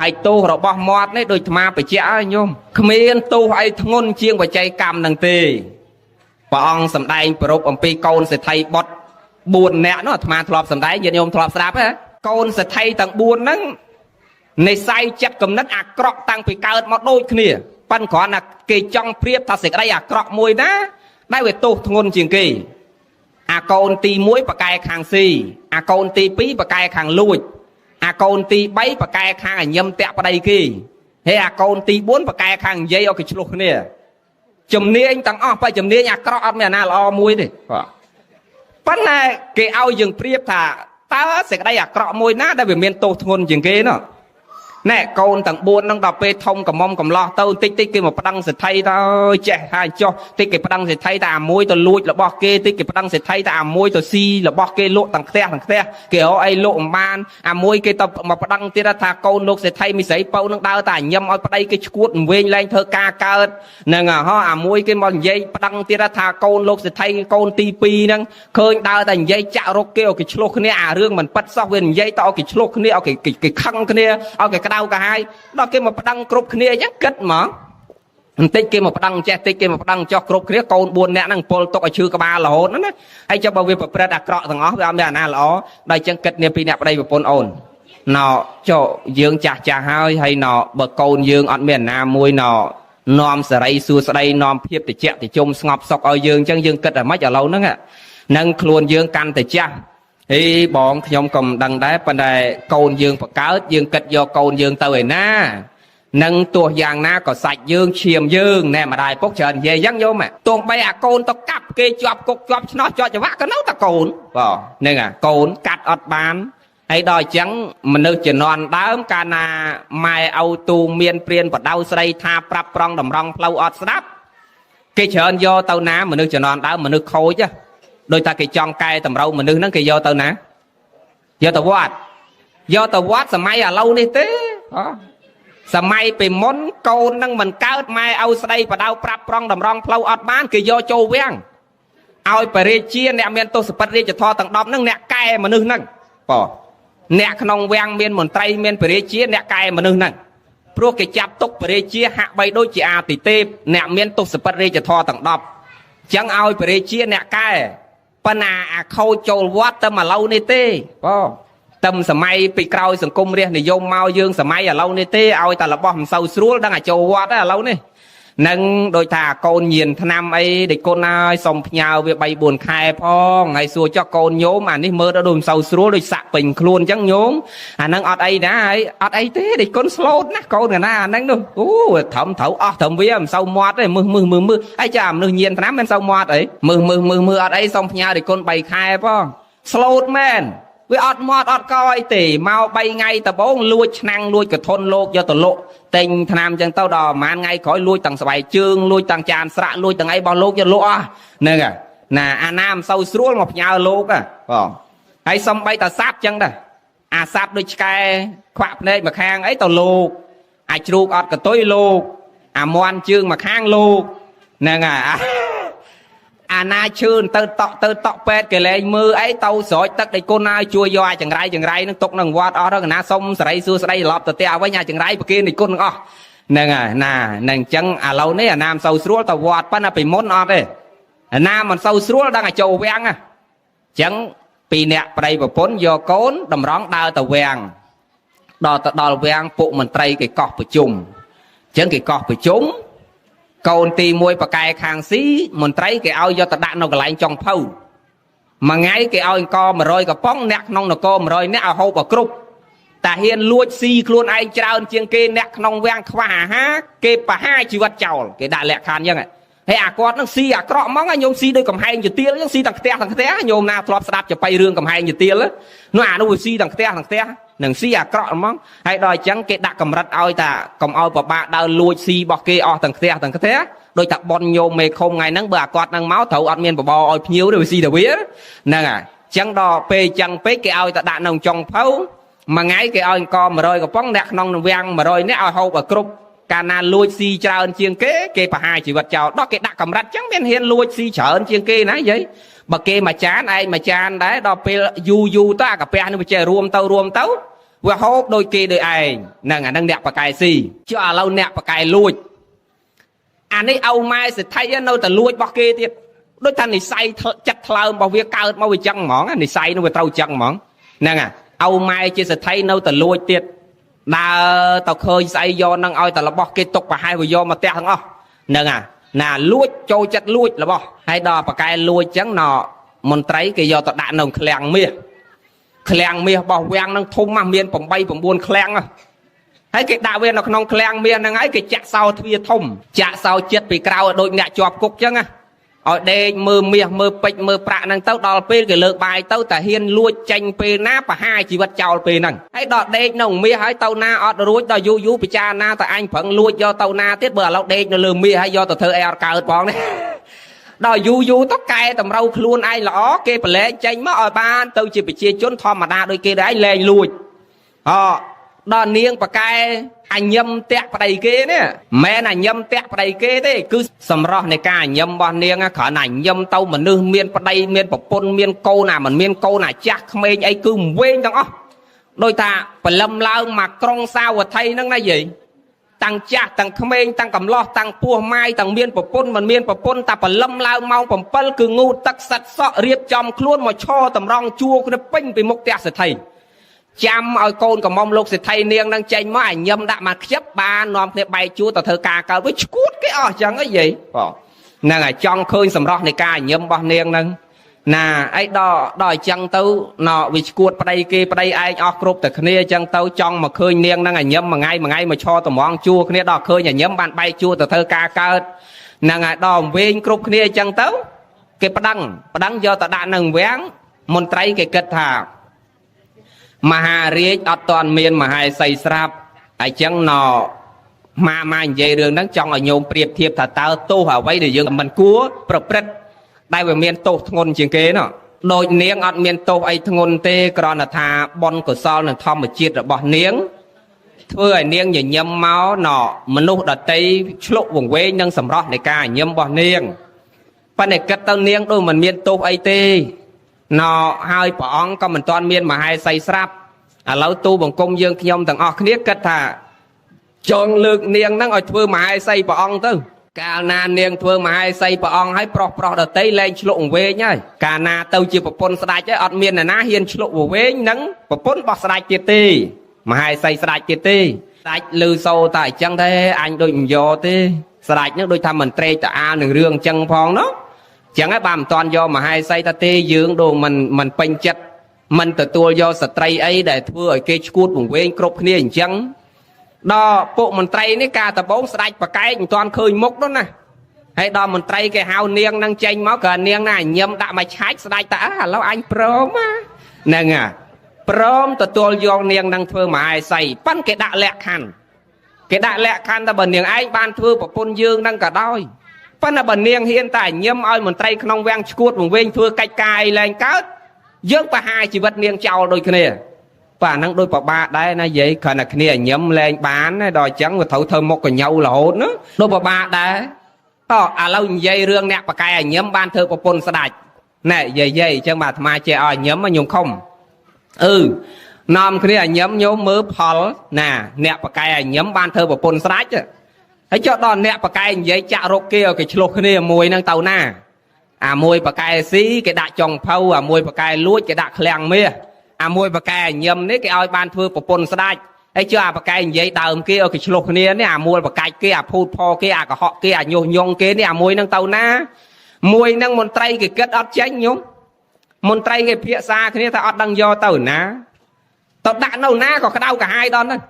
ហើយទោសរបស់មាត់នេះដូចអាត្មាបញ្ជាក់ឲ្យញោមគ្មានទោសអីធ្ងន់ជាងបច្ច័យកម្មនឹងទេព្រះអង្គសម្ដែងប្រពអំពីកូនសេដ្ឋីបុត្រ4នាក់នោះអាត្មាធ្លាប់សម្ដែងញាតិញោមធ្លាប់ស្ដាប់ហ៎កូនសេដ្ឋីទាំង4ហ្នឹងនិស័យចិត្តគំនិតអាក្រក់តាំងពីកើតមកដូចគ្នាប៉ិនគ្រាន់តែគេចង់ប្រៀបថាសេចក្តីអាក្រក់មួយណាដែលវាទោសធ្ងន់ជាងគេអាកូនទី1ប្រកែខាងស៊ីអាកូនទី2ប្រកែខាងលួចអាកូនទី3ប្រកែខាងអញឹមតាក់ប្តីគេហើយអាកូនទី4ប្រកែខាងនិយាយឲ្យគេឆ្លោះគ្នាជំនាញទាំងអស់បើជំនាញអាក្រក់អត់មានអាណាល្អមួយទេប៉ុន្តែគេឲ្យយើងប្រៀបថាតើសេចក្តីអាក្រក់មួយណាដែលវាមានទោសធ្ងន់ជាងគេនោះណែកូនទាំង4ហ្នឹងដល់ពេលធំកំមុំកំឡោះទៅតិចតិចគេមកប្តឹងសេដ្ឋីទៅចេះហើយចុះតិចគេប្តឹងសេដ្ឋីតែអាមួយទៅលួចរបស់គេតិចគេប្តឹងសេដ្ឋីតែអាមួយទៅស៊ីរបស់គេលក់ទាំងផ្ទះគេរកអីលក់មិនបានអាមួយគេទៅមកប្តឹងទៀតថាកូនលោកសេដ្ឋីមីស្រីប៉ៅនឹងដើរតែញឹមឲ្យប្តីគេឈួតវែងលែងធ្វើការកើតហ្នឹងអាមួយគេមកនិយាយប្តឹងទៀតថាកូនលោកសេដ្ឋីកូនទី2ហ្នឹងឃើញដើរតែនិយាយចាក់រកគេឲ្យគេឆ្លោះគ្នាអារឿងមិនប៉ិតសោះវានិយាយទៅឲ្យគេឆ្លោះគ្នាឲ្យគេខឹងគ្នាឲ្យគេក្តៅកាហាយដល់គេមកប្តឹងគ្រប់គ្នាអញ្ចឹងគិតហ្មងបន្តិចគេមកប្តឹងចេះតិចគេមកប្តឹងចោះគ្រប់គ្នាកូន4នាក់ហ្នឹងពលទុកឲ្យឈឺក្បាលរហូតហ្នឹងណាហើយចុះបើវាប្រព្រឹត្តអាក្រក់ទាំងអស់វាអត់មានអាណាល្អដល់អញ្ចឹងគិតគ្នាពីអ្នកប្តីប្រពន្ធអូនណោចុះយើងចាស់ហើយណោបើកូនយើងអត់មានអាណាមួយណោនាំសេរីសួស្តីនាំភាពតិចតិជុំស្ងប់សុខឲ្យយើងអញ្ចឹងយើងគិតតែម៉េចឥឡូវហ្នឹងនឹងខ្លួនយើងកាន់តែចាស់ហេបងខ្ញុំក៏មិនដឹងដែរប៉ុន្តែកូនយើងបកើតយើងគិតយកកូនយើងទៅឯណានឹងទោះយ៉ាងណាក៏សាច់យើងឈាមយើងណែម្ដាយពុកច្រើននិយាយអញ្ចឹងយោមទោះបីអាកូនទៅកាប់គេជាប់គុកជាប់ឆ្នោតជាប់ច្បាក់ក៏នៅតែកូនបាទហ្នឹងកូនកាត់អត់បានហើយដល់អញ្ចឹងមនុស្សជំនាន់ដើមកាលណាម៉ែឪទូមានព្រានបដៅស្រីថាប្រាប់ប្រងតម្រង់ផ្លូវអត់ស្ដាប់គេច្រើនយកទៅណាមនុស្សជំនាន់ដើមមនុស្សខូចដោយតែគេចង់កែតម្រូវមនុស្សហ្នឹងគេយកទៅណាយកទៅវត្តសម័យឥឡូវនេះទេសម័យពីមុនកូននឹងមិនកើតម៉ែឪស្ដីបដៅប្រាប់ប្រងតម្រង់ផ្លូវអត់បានគេយកចូលវាំងឲ្យបរិជាអ្នកមានទោសពិតរាជធរទាំង10ហ្នឹងអ្នកកែមនុស្សហ្នឹងអ្នកក្នុងវាំងមានមន្ត្រីមានបរិជាអ្នកកែមនុស្សហ្នឹងព្រោះគេចាប់ទុកបរិជាហាក់បីដូចជាអាទិទេពអ្នកមានទោសពិតរាជធរទាំង10អញ្ចឹងឲ្យបរិជាអ្នកកែប៉ុន្តែអាខូចចូលវត្តតែឥឡូវនេះទេតែសម័យពីក្រោយសង្គមរាស្ត្រនិយមមកយើងសម័យឥឡូវនេះទេឲ្យតែរបស់មិនសូវស្រួលដឹងតែចូលវត្តឥឡូវនេះនឹងដូចថាកូនញៀនឆ្នាំអីដេចគុណហើយសុំផ្ញើវា3 4ខែផងហើយសួរចុះកូនញោមអានេះមើលទៅដូចមិនសូវស្រួលដូចសាក់ពេញខ្លួនអញ្ចឹងញោមអាហ្នឹងអត់អីណាហើយអត់អីទេដេចគុណស្លូតណាកូនកណាអាហ្នឹងនោះអូត្រឹមត្រូវអស់ត្រឹមវាមិនសូវមាត់ទេមើលហើយចាមនុស្សញៀនឆ្នាំមិនសូវមាត់អីមើលអត់អីសុំផ្ញើដេចគុណ3ខែផងស្លូតមែនវាអត់មាត់អត់កអីទេមក3ថ្ងៃដំបូងលួចឆ្នាំងលួចកធនលោកយកទៅលក់ទិញថ្នាំអញ្ចឹងទៅដល់ប្រហែលថ្ងៃក្រោយលួចទាំងស្បែកជើងលួចទាំងចានស្រាក់លួចទាំងអីរបស់លោកយកលក់អស់ហ្នឹងណាអាណាមិនសូវស្រួលមកផ្ញើលោកហើយសំបីតាសាប់អញ្ចឹងដែរអាសាប់ដូចឆ្កែខ្វាក់ភ្នែកមួយខាងអីទៅលោកអាចជ្រូកអត់កតុយលោកអាមន់ជើងមួយខាងលោកហ្នឹងអាណាឈឺទៅតក់ពេទ្យគេលែងមើលអីទៅស្រោចទឹកដេចគុណឲ្យជួយយកអាចង្រៃនឹងទុកនឹងវត្តអស់ទៅកណាសុំសេរីសួស្តីត្រឡប់ទៅផ្ទះវិញអាចង្រៃប្រគេនដេចគុណទាំងអស់ហ្នឹងហើយណានឹងអញ្ចឹងឥឡូវនេះអាណាមិនសូវស្រួលទៅវត្តប៉ុន្តែពីមុនអត់ទេអាណាមិនសូវស្រួលដឹងតែចូលវាំងអញ្ចឹងពីអ្នកប្តីប្រពន្ធយកកូនតម្រង់ដើរទៅវាំងដល់វាំងពួកមន្ត្រីគេកោះប្រជុំអញ្ចឹងគេកោះប្រជុំកូនទី1ប្រកែខាងស៊ីមន្ត្រីគេឲ្យយកទៅដាក់នៅកន្លែងចុងភៅមួយថ្ងៃគេឲ្យអង្គ100កំប៉ុងអ្នកក្នុងនគរ100អ្នកឲ្យហូបឲ្យគ្រប់តាហ៊ានលួចស៊ីខ្លួនឯងច្រើនជាងគេអ្នកក្នុងវាំងខ្វះអាហារគេបហាជីវិតចោលគេដាក់លក្ខខណ្ឌអញ្ចឹងហើយអាគាត់នឹងស៊ីអាក្រក់ហ្មងញោមស៊ីដោយកំហែងជាទៀលអញ្ចឹងស៊ីទាំងផ្ទះញោមណាធ្លាប់ស្ដាប់ចបៃរឿងកំហែងជាទៀលនោះអានោះវាស៊ីទាំងផ្ទះនឹងស៊ីអាក្រក់ហ្មងហើយដល់អញ្ចឹងគេដាក់កម្រិតឲ្យតាកុំឲ្យប្របាក់ដើរលួចស៊ីរបស់គេអស់ទាំងផ្ទះដោយតាប៉ុនញោមមេឃុំថ្ងៃហ្នឹងបើអាគាត់នឹងមកត្រូវអត់មានបបរឲ្យភ្ញៀវទេវាស៊ីតែវាហ្នឹងហើយអញ្ចឹងដល់ពេលអញ្ចឹងពេកគេឲ្យតាដាក់នៅចុងភៅមួយថ្ងៃគេឲ្យអង្គ100កំប៉ុងអ្នកក្នុងវាំង100នាក់ឲ្យហូបឲ្យគ្រប់កាលណាលួចស៊ីច្រើនជាងគេបហាជីវិតចោលដល់គេដាក់កម្រិតអញ្ចឹងមានហ៊ានលួចស៊ីច្រើនជាងគេណាយាយបើគេមួយចានឯងមួយចានដែរដល់ពេលយូរទៅអាកាពះនឹងវាចេះរួមទៅ វាហូបដូចគេដូចឯងហ្នឹងអានឹងអ្នកបកាយស៊ីចុះឥឡូវអ្នកបកាយលួចអានេះឪម៉ែសិទ្ធិនៅតែលួចរបស់គេទៀតដូចថានិស័យចិត្តថ្លើមរបស់វាកើតមកវាចឹងហ្មងនិស័យនោះវាត្រូវចឹងហ្មងហ្នឹងឪម៉ែជាសិទ្ធិនៅតែលួចទៀតដើរទៅឃើញស្អីយកនឹងឲ្យតែរបស់គេទុកប្រហែលវាយកមកផ្ទះទាំងអស់ហ្នឹងណាលួចចូលចិត្តលួចរបស់ហើយដល់បកែលួចចឹងណមន្ត្រីគេយកទៅដាក់នៅឃ្លាំងមាសរបស់វាំងនឹងធំមកមាន8 9ឃ្លាំងហើយគេដាក់វានៅក្នុងឃ្លាំងមាសហ្នឹងហើយគេចាក់សោទ្វារធំចាក់សោចិត្តពីក្រៅឲ្យដូចអ្នកជាប់គុកចឹងឲ្យដេកមើលមាសមើលពេជ្រមើលប្រាក់ហ្នឹងទៅដល់ពេលគេលើកបាយទៅតែហ៊ានលួចចេញពេលណាប្រហាជីវិតចោលពេលហ្នឹងហើយដល់ដេកនៅមាសហើយទៅណាអត់រួចដល់យូរពិចារណាតែអញប្រឹងលួចយកទៅណាទៀតបើឥឡូវដេកនៅលើមាសហើយយកទៅធ្វើអីអត់កើតផងនេះដល់យូរទៅកែតម្រូវខ្លួនឯងល្អគេប្រឡែងចេញមកឲ្យបានទៅជាប្រជាជនធម្មតាដូចគេដែរឯងលែងលួចដល់នាងបកែអញញឹមតាក់ប្តីគេនេះមិនមែនអញញឹមតាក់ប្តីគេទេគឺសម្រស់នៃការញឹមរបស់នាងគ្រាន់តែញឹមទៅមនុស្សមានប្តីមានប្រពន្ធមានកូនមិនមានកូនចាស់ក្មេងអីគឺវែងទាំងអស់ដោយថាបលឹមឡើងមកក្រុងសាវត្ថីហ្នឹងណាយាយតាំងចាស់តាំងក្មេងតាំងកំឡោះតាំងពោះម៉ាយតាំងមានប្រពន្ធមិនមានប្រពន្ធតែបលឹមឡើងម៉ោង7គឺងូតទឹកសាត់សក់រៀបចំខ្លួនមកឈរតម្រង់ជួរគ្នាពេញពីមុខផ្ទះសេដ្ឋីចាំឲ្យកូនកំមុំលោកសេដ្ឋីនាងនឹងចេញមកឲ្យញឹមដាក់មកខ្ជិបបាននាំគ្នាបែកជួរទៅធ្វើការកើតវិញឈួតគេអស់ចឹងហីយាយហ្នឹងហើយចង់ឃើញសម្រស់នៃការញឹមរបស់នាងហ្នឹងណាអីដល់អញ្ចឹងទៅវាឈួតប្តីគេប្តីឯងអស់គ្រប់តែគ្នាអញ្ចឹងទៅចង់មកឃើញនាងហ្នឹងឲ្យញឹមមួយថ្ងៃមកឈរតម្រង់ជួរគ្នាដល់ឃើញឲ្យញឹមបានបែកជួរទៅធ្វើការកើតហ្នឹងហើយដល់វែងគ្រប់គ្នាអញ្ចឹងទៅគេប្តឹងយកទៅដាក់នឹងវាំងមន្ត្រីគេគិតថាមហារាជអត់ទាន់មានមហេសីស្រាប់ហើយចឹងមកនិយាយរឿងហ្នឹងចង់ឲ្យញោមប្រៀបធៀបថាតើទោសអ្វីដែលយើងមិនគួរប្រព្រឹត្តដែលវាមានទោសធ្ងន់ជាងគេដូចនាងអត់មានទោសអីធ្ងន់ទេគ្រាន់តែថាបុណ្យកុសលនិងធម្មជាតិរបស់នាងធ្វើឲ្យនាងញញឹមមកមនុស្សដតីឆ្លុកវង្វេងនឹងសម្រស់នៃការញញឹមរបស់នាងប៉ុន្តែគិតទៅនាងដូចមិនមានទោសអីទេហើយព្រះអង្គក៏មិនទាន់មានមហេសីស្រាប់ឥឡូវទូបង្គំយើងខ្ញុំទាំងអស់គ្នាគិតថាចង់លើកនាងហ្នឹងឲ្យធ្វើមហេសីព្រះអង្គទៅកាលណានាងធ្វើមហេសីព្រះអង្គឲ្យប្រុសដតីលែងឆ្លុកវង្វេងហើយកាលណាទៅជាប្រពន្ធស្ដេចហើយអត់មានអ្នកណាហ៊ានឆ្លុកវង្វេងនឹងប្រពន្ធរបស់ស្ដេចទៀតទេមហេសីស្ដេចទៀតទេស្ដេចឮសូរតែអញ្ចឹងទេអញដូចមិនយកទេស្ដេចនឹងដូចថាមិនត្រេកតាអាលនឹងរឿងអញ្ចឹងផងចឹងហើយបើមិនតាន់យកមហេសីតាទេយើងដូចមិនពេញចិត្តមិនទទួលយកស្ត្រីអីដែលធ្វើឲ្យគេឈួតវង្វេងគ្រប់គ្នាអញ្ចឹងដល់ពួកមន្ត្រីនេះការដំបងស្ដេចប្រកែកមិនតាន់ឃើញមុខនោះណាហើយដល់មន្ត្រីគេហៅនាងនឹងចេញមកក៏នាងណាញឹមដាក់មកឆាច់ស្ដេចតាឥឡូវអញព្រមហ្នឹងព្រមទទួលយកនាងនឹងធ្វើមហេសីប៉ិនគេដាក់លក្ខខណ្ឌតែបើនាងឯងបានធ្វើប្រពន្ធយើងនឹងក៏ដោយប៉ុន្តែបើនាងហ៊ានតែញឹមឲ្យមន្ត្រីក្នុងវាំងឈួតវង្វេងធ្វើកិច្ចការឲ្យលែងកើតយើងប្រហារជីវិតនាងចោលដូចគ្នាបាទហ្នឹងដូចប្របាកដែរណាយាយគ្រាន់តែគ្នាញឹមលែងបានដល់អញ្ចឹងវាត្រូវធ្វើមុខកញ្ញូរហូតណាដូចប្របាកដែរឥឡូវនិយាយរឿងអ្នកបកែញឹមបានធ្វើប្រពន្ធស្ដេចណែយាយអញ្ចឹងបាទអាត្មាចេះឲ្យញឹមញោមខំនាំគ្នាញឹមញោមមើលផលណាអ្នកបកែញឹមបានធ្វើប្រពន្ធស្ដេចហើយចុះដល់អ្នកបកែនិយាយចាក់រកគេឲ្យគេឆ្លោះគ្នាមួយហ្នឹងទៅណាអាមួយបកែស៊ីគេដាក់ចុងភៅអាមួយបកែលួចគេដាក់ឃ្លាំងមាសអាមួយបកែញឹមនេះគេឲ្យបានធ្វើប្រពន្ធស្ដេចហើយចុះអាបកែនិយាយដើមគេឲ្យគេឆ្លោះគ្នានេះអាមួយបកាច់គេអាភូតផគេអាកុហកគេអាញុះញង់គេនេះអាមួយហ្នឹងទៅណាមួយហ្នឹងមន្ត្រីគេគិតអត់ចេញញោមមន្ត្រីគេភាសាគ្នាថាអត់ដឹងយកទៅណាទៅដាក់នៅណាក៏ក្តៅកាហាយដល់ហ្នឹង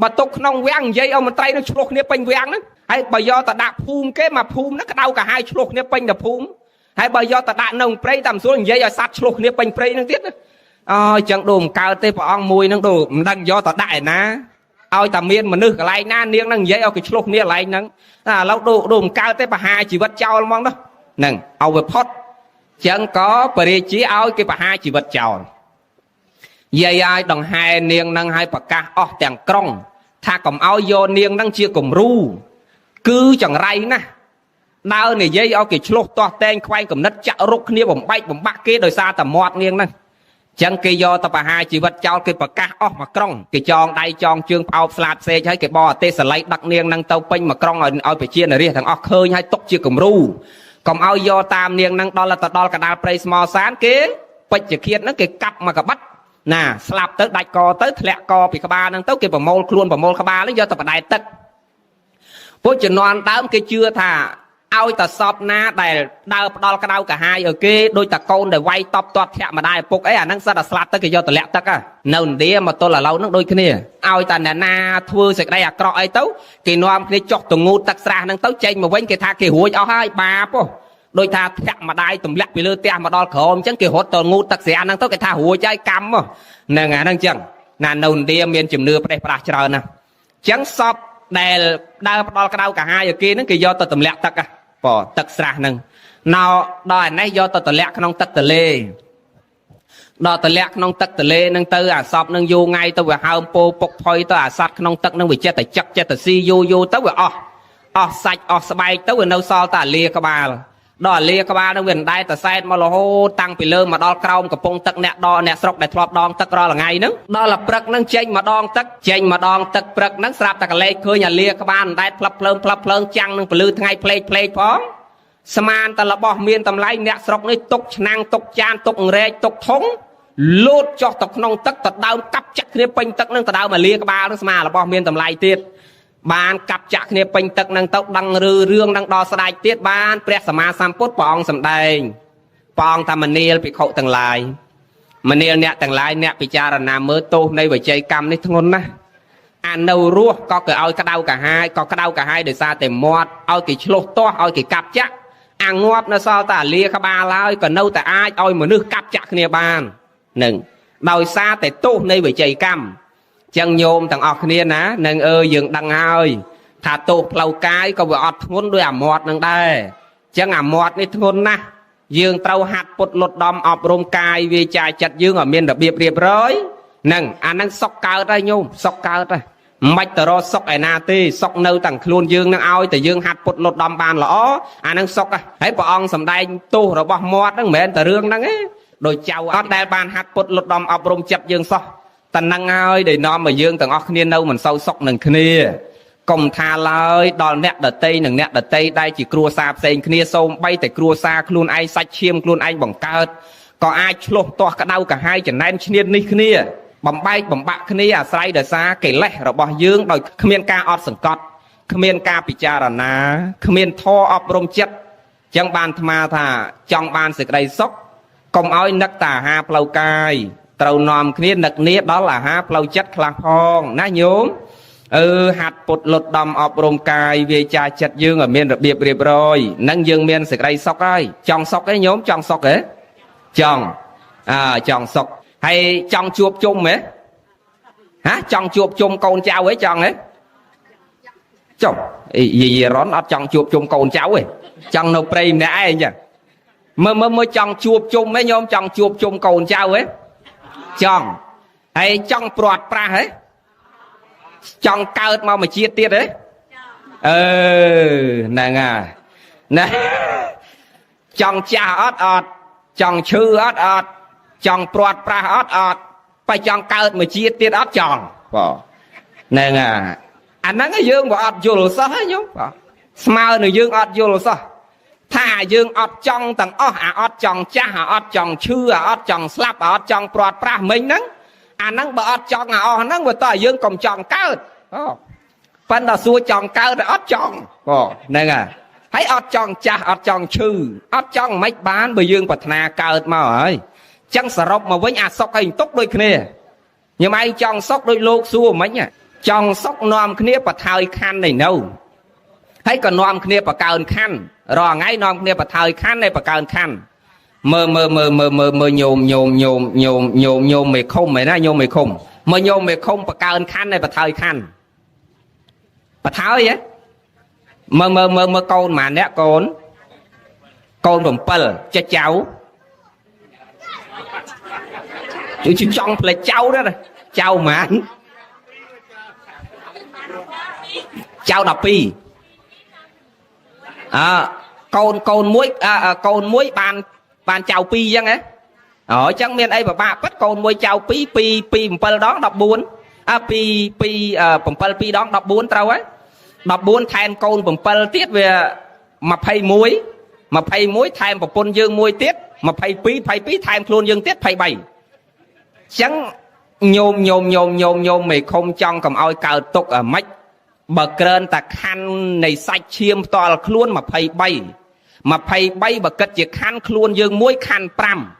បើទុកក្នុងវាំងនិយាយឲ្យមន្ត្រីនឹងឆ្លោះគ្នាពេញវាំងហ្នឹងហើយបើយកទៅដាក់ភូមិគេមកភូមិហ្នឹងក្តៅកាហាយឆ្លោះគ្នាពេញតែភូមិហើយបើយកទៅដាក់នៅព្រៃតាមស្រួលនិយាយឲ្យសัตว์ឆ្លោះគ្នាពេញព្រៃហ្នឹងទៀតអញ្ចឹងដូរមិនកើតទេព្រះអង្គមួយហ្នឹងដូរមិនដឹងយកទៅដាក់ឯណាឲ្យតែមានមនុស្សកន្លែងណានាងហ្នឹងនិយាយឲ្យគេឆ្លោះគ្នាកន្លែងហ្នឹងឥឡូវដូរមិនកើតទេប្រហារជីវិតចោលហ្មងហ្នឹងឲ្យវាផុតអញ្ចឹងក៏បរិជាឲ្យគេប្រហារជីវិតចោលយាយឲ្យដង្ហែនាងហ្នឹងឲ្យប្រកាសអស់ទាំងក្រុងថាកុំឲ្យយកនាងហ្នឹងជាគំរូគឺចង្រៃណាស់ដើរនិយាយឲ្យគេឆ្លោះទាស់តែងខ្វែងកំណត់ចាក់រុកគ្នាបំបែកបំបាក់គេដោយសារតែមាត់នាងហ្នឹង ចឹងគេយកទៅបហាជីវិតចោលគេប្រកាសអស់មួយក្រុងគេចងដៃចងជើងផ្អោបស្លាបផ្សេងហើយគេបោះអទេសល័យដឹកនាងនឹងទៅពេញមួយក្រុងឲ្យប្រជានារីទាំងអស់ឃើញហើយຕົកជាគំរូកុំឲ្យយកតាមនាងនឹងដល់ទៅដល់កណ្ដាលព្រៃស្មោសានគេពេជ្ជឃាតនឹងគេកាប់មកកបិតណាស្លាប់ទៅដាច់កទៅធ្លាក់កពីក្បាលនឹងទៅគេប្រមូលខ្លួនប្រមូលក្បាលនឹងយកទៅបដែតទឹកពួកជំនាន់ដើមគេជឿថាឲ្យតែសពណាដែលដើរផ្ដាល់ក្តៅកាហាយឲ្យគេដូចតែកូនដែលវាយតបទាត់ធាក់ម្ដាយឪពុកអីអាហ្នឹងសិតតែស្លាប់ទៅគេយកទៅលាក់ទឹកនៅឥណ្ឌាមកទល់ឥឡូវហ្នឹងដូចគ្នាឲ្យតែអ្នកណាធ្វើសេចក្តីអាក្រក់អីទៅគេនាំគ្នាចុះទៅងូតទឹកស្រះហ្នឹងទៅចេញមកវិញគេថាគេរួចអស់ហើយបាបដូចថាធាក់ម្ដាយទម្លាក់ពីលើផ្ទះមកដល់ក្រោមអញ្ចឹងគេរត់ទៅងូតទឹកស្រះហ្នឹងទៅគេថារួចហើយកម្មហ្នឹងអាហ្នឹងអញ្ចឹងណានៅឥណ្ឌាមានជំនឿផ្ដេសផ្ដាស់ច្រើនណាស់អញ្ចឹងសពដែលដើរផ្ដាល់ក្តៅកាហាយឲ្យគេហ្នឹងគេយកទៅទម្លាក់ទឹកទឹកស្រះហ្នឹងណៅដល់ឯនេះយកទៅទម្លាក់ក្នុងទឹកទលេដល់ទម្លាក់ក្នុងទឹកទលេហ្នឹងទៅអាសពហ្នឹងយូរថ្ងៃទៅវាហើមពោពុកផុយទៅអាសត្វក្នុងទឹកហ្នឹងវាចិត្តតែចឹកចិត្តតែស៊ីយូរទៅវាអស់សាច់អស់ស្បែកទៅវានៅសល់តែអាលាក្បាលដល់អាលាក្បាលហ្នឹងវាមិនដែរតែសែតមករហូតតាំងពីលើមកដល់ក្រោមកំពង់ទឹកអ្នកស្រុកដែលធ្លាប់ដងទឹករាល់ថ្ងៃហ្នឹងដល់តែព្រឹកហ្នឹងចេញម្ដងទឹកព្រឹកហ្នឹងស្រាប់តែកលេចឃើញអាលាក្បាលមិនដែរផ្លាប់ភ្លើងចាំងនឹងពលឺថ្ងៃផ្លេកផងស្មានតែរបស់មានតម្លៃអ្នកស្រុកនេះទុកឆ្នាំងទុកចានទុកអង្រែកទុកធុងលូតចុះទៅក្នុងទឹកទៅដើមកាប់ចាក់គ្នាពេញទឹកហ្នឹងទៅដើមអាលាក្បាលហ្នឹងស្មារបស់មានតម្លៃទៀតបានកាប់ចាក់គ្នាពេញទឹកហ្នឹងទៅដឹងរឿងហ្នឹងដល់ស្ដេចទៀតបានព្រះសម្មាសម្ពុទ្ធព្រះអង្គសម្ដែងព្រះអង្គថាមនាលភិក្ខុទាំងឡាយមនាលអ្នកទាំងឡាយអ្នកពិចារណាមើលទោសនៃវិជ័យកម្មនេះធ្ងន់ណាស់អានៅរស់ក៏គេឲ្យក្តៅកាហាយដោយសារតែមាត់ឲ្យគេឆ្លោះទាស់ឲ្យគេកាប់ចាក់អាងាប់នៅសល់តែអាលាក្បាលហើយក៏នៅតែអាចឲ្យមនុស្សកាប់ចាក់គ្នាបាននឹងដោយសារតែទោសនៃវិជ័យកម្មចឹងញោមទាំងអស់គ្នាណានឹងយើងដឹងហើយថាទោសផ្លូវកាយក៏វាអត់ធ្ងន់ដោយអាមាត់នឹងដែរចឹងអាមាត់នេះធ្ងន់ណាស់យើងត្រូវហាត់ពុតលុតដំអប់រំកាយវាចាចិត្តយើងឲ្យមានរបៀបរៀបរយហ្នឹងអាហ្នឹងសុខកើតហើយញោមសុខកើតហើយមិនទៅរកសុខឯណាទេសុខនៅទាំងខ្លួនយើងនឹងឲ្យតែយើងហាត់ពុតលុតដំបានល្អអាហ្នឹងសុខហើយព្រះអង្គសម្ដែងទោសរបស់មាត់ហ្នឹងមិនមែនតែរឿងហ្នឹងទេដោយចៅអត់ដែលបានហាត់ពុតលុតដំអប់រំចិត្តយើងសោះតែហ្នឹងហើយដែលនាំឲ្យយើងទាំងអស់គ្នានៅមិនសូវសុខនឹងគ្នាកុំថាឡើយដល់អ្នកដតីនិងអ្នកដតីដែលជាគ្រួសារផ្សេងគ្នាសូម្បីតែគ្រួសារខ្លួនឯងសាច់ឈាមខ្លួនឯងបង្កើតក៏អាចឆ្លោះទាស់ក្តៅកាហាយចំណែនឈ្នានីសគ្នាបំបែកបំបាក់គ្នាអាស្រ័យដោយសារកិលេសរបស់យើងដោយគ្មានការអត់សង្កត់គ្មានការពិចារណាគ្មានធម៌អប់រំចិត្តចឹងបានអាត្មាថាចង់បានសេចក្តីសុខកុំឲ្យនឹកតែអាហារផ្លូវកាយត្រូវនាំគ្នានឹកនាដល់អាហារផ្លូវចិត្តខ្លះផងណាញោមហាត់ពុតលុតដំអប់រំកាយវាចាចិត្តយើងឲ្យមានរបៀបរៀបរយនឹងយើងមានសេចក្តីសុខហើយចង់សុខទេញោមចង់សុខទេចង់សុខហើយចង់ជួបជុំហ៎ចង់ជួបជុំកូនចៅហ៎ចង់ហ៎ចុះយាយរ៉ុនអត់ចង់ជួបជុំកូនចៅទេចង់នៅព្រៃម្នាក់ឯងចឹងមើលចង់ជួបជុំហ៎ញោមចង់ជួបជុំកូនចៅហ៎ចង់ហើយចង់ព្រាត់ប្រាស់ហ៎ចង់កើតមកមួយជាតិទៀតហ៎ហ្នឹងហើយណាចង់ចាស់អត់ចង់ឈឺអត់ចង់ព្រាត់ប្រាស់អត់បើចង់កើតមួយជាតិទៀតអត់ចង់បងហ្នឹងហើយអាហ្នឹងយើងបើអត់យល់សោះហ៎ញោមបងស្មើនឹងយើងអត់យល់សោះថាយើងអត់ចង់ទាំងអស់អត់ចង់ចាស់អត់ចង់ឈឺអត់ចង់ស្លាប់អត់ចង់ព្រាត់ប្រាស់មិញហ្នឹងអាហ្នឹងបើអត់ចង់អស់ហ្នឹងវាតើយើងកុំចង់កើតប៉ិនដល់សួរចង់កើតតែអត់ចង់ហ្នឹងហើយអត់ចង់ចាស់អត់ចង់ឈឺអត់ចង់មិនបានបើយើងប្រាថ្នាកើតមកហើយចឹងសរុបមកវិញអាសុខឲ្យទុកដូចគ្នាញោមឯងចង់សុខដូចលោកសួរមិញចង់សុខនាំគ្នាបថើយខណ្ឌនៃនៅហើយក៏នាំគ្នាបកើនខណ្ឌរាល់ថ្ងៃនាំគ្នាបថើយខណ្ឌនៃបកើនខណ្ឌមើលញោមមេឃុំឯណាញោមមេឃុំមើលញោមមេឃុំបកើនខណ្ឌនៃបថើយខណ្ឌបថើយហ៎មើលកូនម៉ាអ្នកកូន7ចេះចៅចង់ផ្លេចចៅđóចៅម៉ានចៅ12កូនមួយបានចៅ2អញ្ចឹងហ៎ chẳng miền ấy bà bạ bất còn môi chào pi bầm đó đọc buồn pi bầm pi đó đọc buồn trâu ấy đọc buồn than con bầm tiết về mà phay muối than bầm pôn dương muối tiết mà phay pi than luôn dương tiết phay bảy chẳng nhôm mày không trong cầm oi cào tục ở mách bờ kênh ta khăn này sạch chiêm to luôn mà phay bay bờ cất chỉ khăn luôn dương muối khăn pram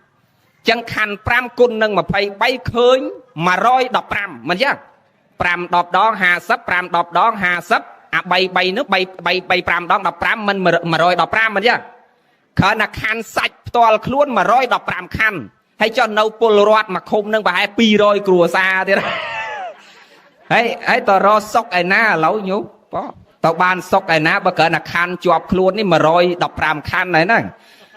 chẳng khăn pram côn nâng mà phay bay khơi mà roi đọc pram mình chứ pram đọc đó hà sấp pram đọc đó hà sấp bay nước bay pram đó đọc pram mình mà roi đọc pram mình chứ khởi là khăn sạch to luôn mà roi đọc pram khăn hay cho nâu polaroid mà không nâng bà hai pi rồi cùa xa thế đó ấy tao ro sốc ai na lâu nhú tao ban sốc ai na bà cỡ là khăn chọp luôn đi mà rồi đọc pram khăn này nè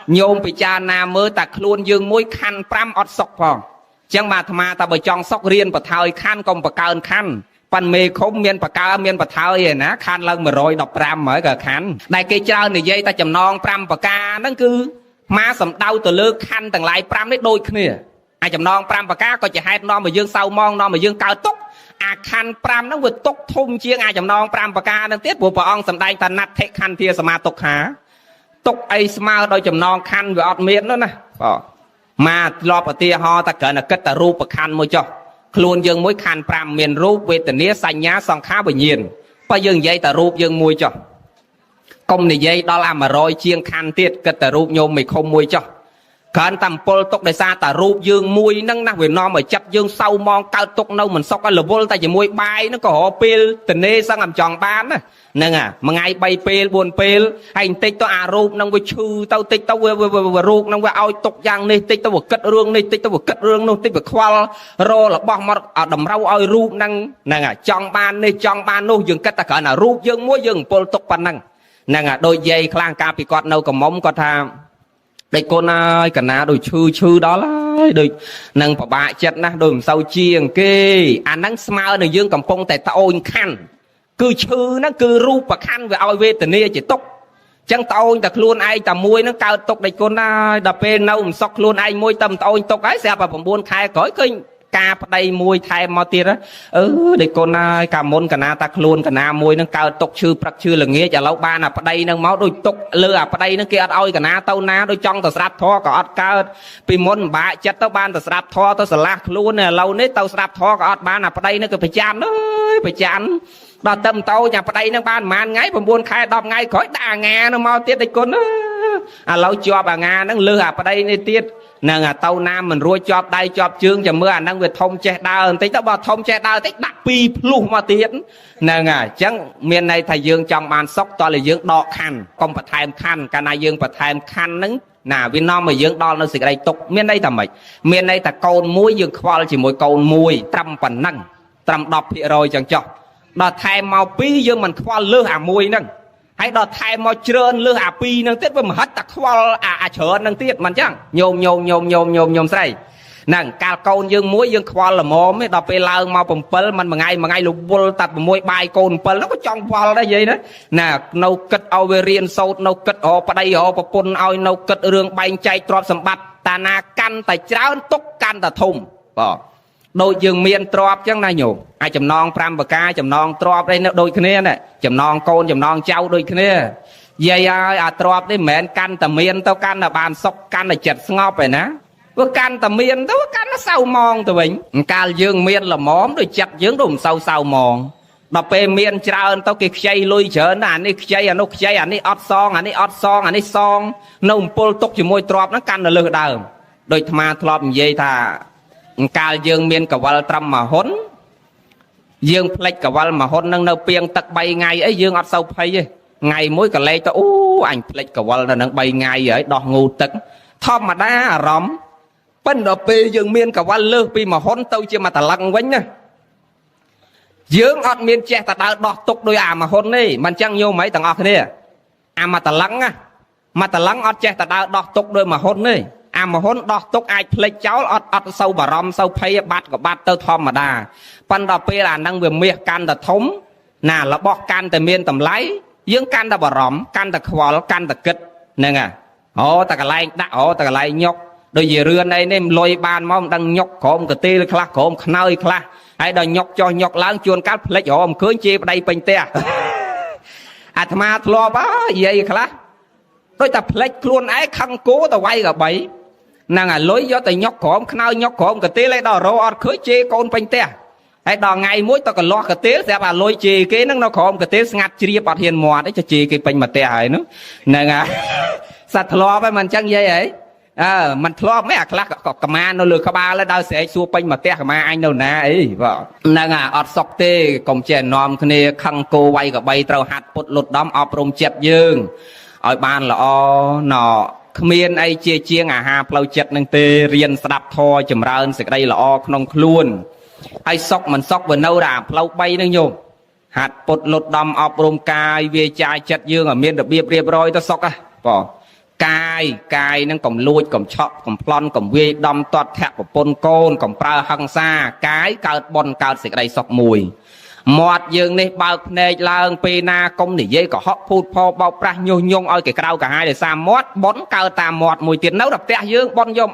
nhôm bị cha na mơ ta luôn dương môi khăn pram ọt sốc phong chẳng mà thà ta bởi trong sốc riêng bà thơi khăn còn bà cơn khăn pan mê không miền bà cao miền bà thơi vậy ná khăn lần mà rồi đọc pram mới cả khăn này cái trao này dây ta chầm non pram bà ca nó cứ má sầm đau từ lư khăn tầng lại pram đấy đôi kia ai chầm non pram bà ca có chỉ hai non mà dương sau mong non mà dương cao túc khăn pram nó vượt túc thung chiêng ai chầm non pram bà ca đang tiết bộ bà ông sầm đai ta nát thế khăn thia sầm túc hả túc ai smile đôi chầm non khăn về ọt miệng đó nè mà lo bà tia ho ta cỡ là cất ta rúp bà khăn môi cho luôn dương mối khăn pram miền rúp về tình nghĩa xanh nhá song khá bởi nhiên bà dương dây ta rúp dương môi cho công này dây đó là mà rồi chiêng khăn tiết cất ta rúp nhôm mày không môi cho khẩn tầm pol tốc đại xa ta rúp dương môi nâng nắc về nó mà chấp dương sau mong cao tốc nâu mình sóc là vô ta chỉ môi bay nó có họ pil tình nê sang làm tròn bán á nâng mà ngay bay pil buồn pil hành tích tao rúp nâng với chư tao tích tao vừa rúp nâng với ao tốc giang này tích tao vừa cất rương này tích tao vừa cất rương nô tích vừa khoal rô là bong mà ở đầm rau ao rúp nâng tròn bán này tròn bán nô dương cất ta khởi là rúp dương môi dương pol tốc pan nâng đôi dây khlang ca bị quạt nâu cầm mông có tham đây con ơi cả na đôi chư đó là đôi nâng bà bạ chết na đôi sau chiêng kê nắng smile này dương cầm phong tại ta ôn khăn cứ chư nó cứ rúp và khăn về ao về tình nia chỉ túc chẳng tao ta luôn ai ta môi nó cao túc đây con ơi đập bên nâu sọc luôn ai môi tầm tao túc ấy xe bà bồng buôn khai cõi kinh ca đây môi thay mò tiệt á để con ơi cả môn cả na ta luôn cả na môi nó cao túc chư bạc chư là nghĩa chả lâu ba là đây nó máu đôi túc lừa đây nó kia oi cả na tao na đôi trong tao sạp thò có cao vì môn bạ chết tao ban tao sạp thò tao sạp luôn nè lâu nấy tao sạp thò có ba là đây nó cứ phải chán ơi phải chán đó tâm tao nhà đây nó ban màn ngay bồng buôn khai đọc ngay khỏi đà nga nó mau tiệt đây con lâu cho bà nga nó lừa đây này tiệt nè tàu nam mình ruồi chọp đây chọp chương cho mưa năng việc thông che đào tí tao bảo thông che đào tích đặt pi luôn mà tiến nè chẳng miền này thầy dương trong bàn sóc to là dương đọ khăn không phải thay khăn cả này dương phải thay khăn nứng nà Việt Nam mà dương đo nó sẽ đây tục miền đây tầm mấy miền đây ta cồn muối dương khoa chỉ mỗi cồn muối trăm phần năng trăm đọc thì rồi chẳng cho đọ thay màu pi dương mình khoa lơ muối năng hay đọt thay mò trơn lư pi năng tiết với mà hết tạc khoa chờ năng tiết mình chẳng nhôm say nàng cao câu dương muối dương khoa là mồm ấy đọt về lao mau bầm pel mình mà ngay lục bol tập muối bài cồn pel nó có trong khoa đó gì đó nè nấu cất ao về riêng sâu nấu cất ở đây ở pôn ao nấu cất rương bay chạy trọt sầm bát ta na căn tại cháo túc căn ta thùng đôi dương miền trọp chẳng này nhủ ai chầm non pram bờ ca chầm non trọp đây đôi kia nè chầm non côn chầm non trâu đôi kia dây trọp đấy mền căn tầm miền tao căn là bàn sọc căn là chật ngọp vậy ná có căn tầm miền tao căn nó sâu mòn tụi mình ca dương miền là móm rồi chặt dương đùm sâu mòn đập về miền trao tao kịp chay lui chở nè anh chay anh ót song anh song nông pol túc chỉ môi trọp nó căn là lừa đảo đôi tham trọp dây thà ca dương miền cả vợ trầm mà hốn dương plek cả vợ mà hốn nâng nâu pieng tắc bay ngày ấy dương ọt sâu phay ngày mỗi cả lê tao anh plek cả vợ là nâng bay ngày ấy đo ngu tắc thom mà đá róm bên đó pi dương miền cả vợ lơ pi mà hốn tao chưa mà ta lăng quánh nha dương ọt miền che ta đo tục đôi mà hốn đi mình chẳng nhiều mấy thằng ọt này mà ta lăng ọt che ta đo tục đôi mà hốn đi mà hôn đo túc ai plek cháu ọt sâu bà rом sâu phay bát của bát tơ thom mà đà pan đo pe là năng về miệt can ta thống nà là bọ can ta miên tầm lấy dương can ta bà rom can ta khoa can ta kịch nè ta cả lại đã ta cả lại nhóc đôi gì rươn đây nên lôi bàn mong đang nhọc khổm cái tê khla khổm khơi khla hay đòi nhọc cho nhọc láng chuồn cắt lấy ôm cưới chi đây bên te à tham à lo bá vậy khla đôi tập lấy luôn ấy khăn cố tao quay cả bảy nàng à lối gió từ nhóc khổm khơi nhóc khổm cái tê lấy đò rô ọt cưới chi con bên te hay đò ngày muối tao còn lo cái tê sẽ bà lôi chi cái nó khổm cái tê ngặt chi bọt hiền mò đấy cho chi cái bên mà te ấy nữa nàng à sạch lo với mình chẳng vậy ấy mình lo mấy khla có mà nó lừa ba lên đau sẽ xua bên mà te mà anh đâu nè ấy vợ nàng à ọt sọc tê cùng chèn nòm kia khăn cô quay cả bay trâu hạt bột lột đom ọp rồng chẹp dương ở ban là nọ miền ấy chia chiêng ha plau chật năng tê riêng đạp thò chầm ra ơn sẽ đây là nông luôn ai sọc mình sọc vừa nâu đạp plau bay năng nhung hạt bột lột đom ọp rồng cài về chai chật dương ở miền được biệp rồi ta sọc bỏ cài năng cầm lùi cầm chọc cầm plon cầm vi đom toát thẹt của pôn côn cầm pra hăng xa cái cào bon cào sẽ đây sọc mùi mọt dương này bao này là pina công để dây có họ phụt phò bao pra nhung nhung ơi cái cao cả hai để xa mót bón cao tà mọt mùi tiền nấu đập tẹt dương bon nhôm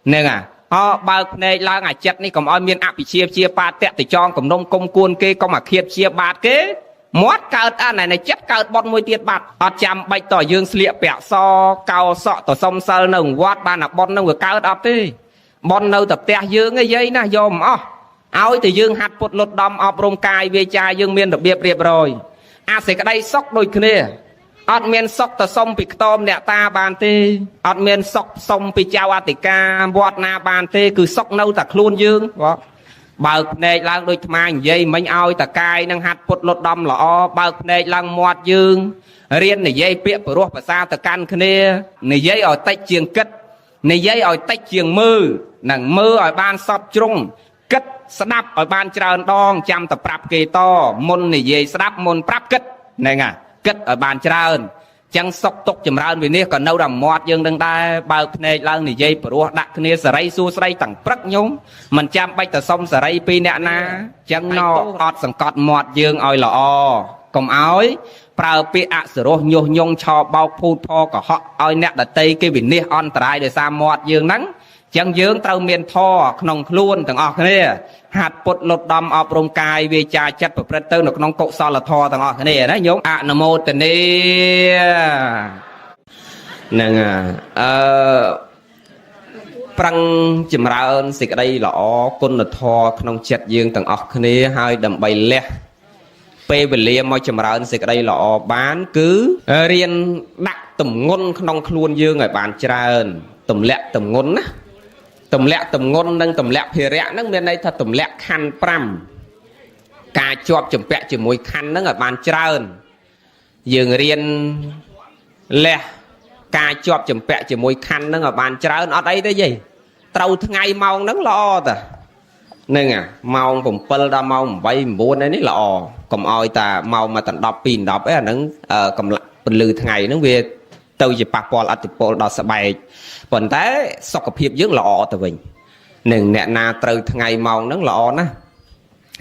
nên họ bao này là ngày chật này cầm oi miên áp bị chia ba tẹt thì cho cầm nông công cuôn kê công mà khiếp chia bát kế mót cao này chất cao bon mùi tiền bát ở chăm bạch tỏi dương sịa bẹo so cao sọ tỏi sông sơ nồng quát ba là bon nông vừa cao đập đi bon nâu tập tẹt dương cái dây na dòm áo thì dương hạt bột lột đom ọp rồng cài về cha dương miên được biệp rồi sẽ cái đây sóc đôi kia ọt miên sóc tờ sông bị tôm nẹt ta bàn tê ọt miên sóc sông bị trao Attica bọt na bàn tê cứ sóc nâu tạc luôn dương bờ này lang đôi mà dây mấy ao tạc cài năng hạt bột lột đom lọ bờ này lang mọt dương riêng này dây bịa bờ ruột bờ xa tạc can kia này dây ở tay chiềng cất này dây ở tay chiềng mơ nàng mơ ở ban sọp trung cất đáp ở ban trơn đong chăm tập prap kê to môn này về đáp môn prap cất này ngà cất ở ban trơn chẳng sọc tục chầm ra vì nè còn nâu đầm mọt dương đằng ta bao này lang này dây pro đặt kia sợi su sợi tặng prắc nhúng mình chăm bay từ sông sợi pi nè na chẳng no ọt sằng cọt mọt dương oi lọ còn ối prao pi ạ sờ rô nhung nhung cho bao phun pho của họ oi nè đặt tây cái vì nè on trai để xa mọt dương nắng chẳng dương trâu miền thò nông luôn thằng ọt này hạt bột lột đom ọp rồng cài về trà chặt và bật tư nông cộ so là thò thằng ọt này đấy nhúng nam mô tần đi nè prăng chìm ra ơn xịt đây lọ côn là thò nông chặt dương thằng ọt này hai đầm bay lẹ pe về liềm môi chìm ra ơn xịt đây lọ bán cứ riêng đặt tầm ngôn nông luôn dương ở bàn trà tầm lẹ tầm ngôn á tầm ngôn nâng tầm lẹ phê rẽ nâng bên đây thật tầm lẹ khăn pram cà chọp chùm pẹ chùm mùi khăn nâng ở bàn trơn dường riêng lẹ cà chọp chùm pẹ chùm mùi khăn nâng ở bàn trơn ở đây đấy gì trâu ngày màu nâng lo ta nâng màu cũng pơ đa màu bay buôn đấy lọ còn oi ta màu mà tận đọc pin đọc ấy nâng cầm lại phần lư ngày nâng về tôi chỉ bạc bò ati bò đào sài còn thế sọc hiệp dưỡng lọ từ mình nừng nè na từ ngày màu nắng lọ ná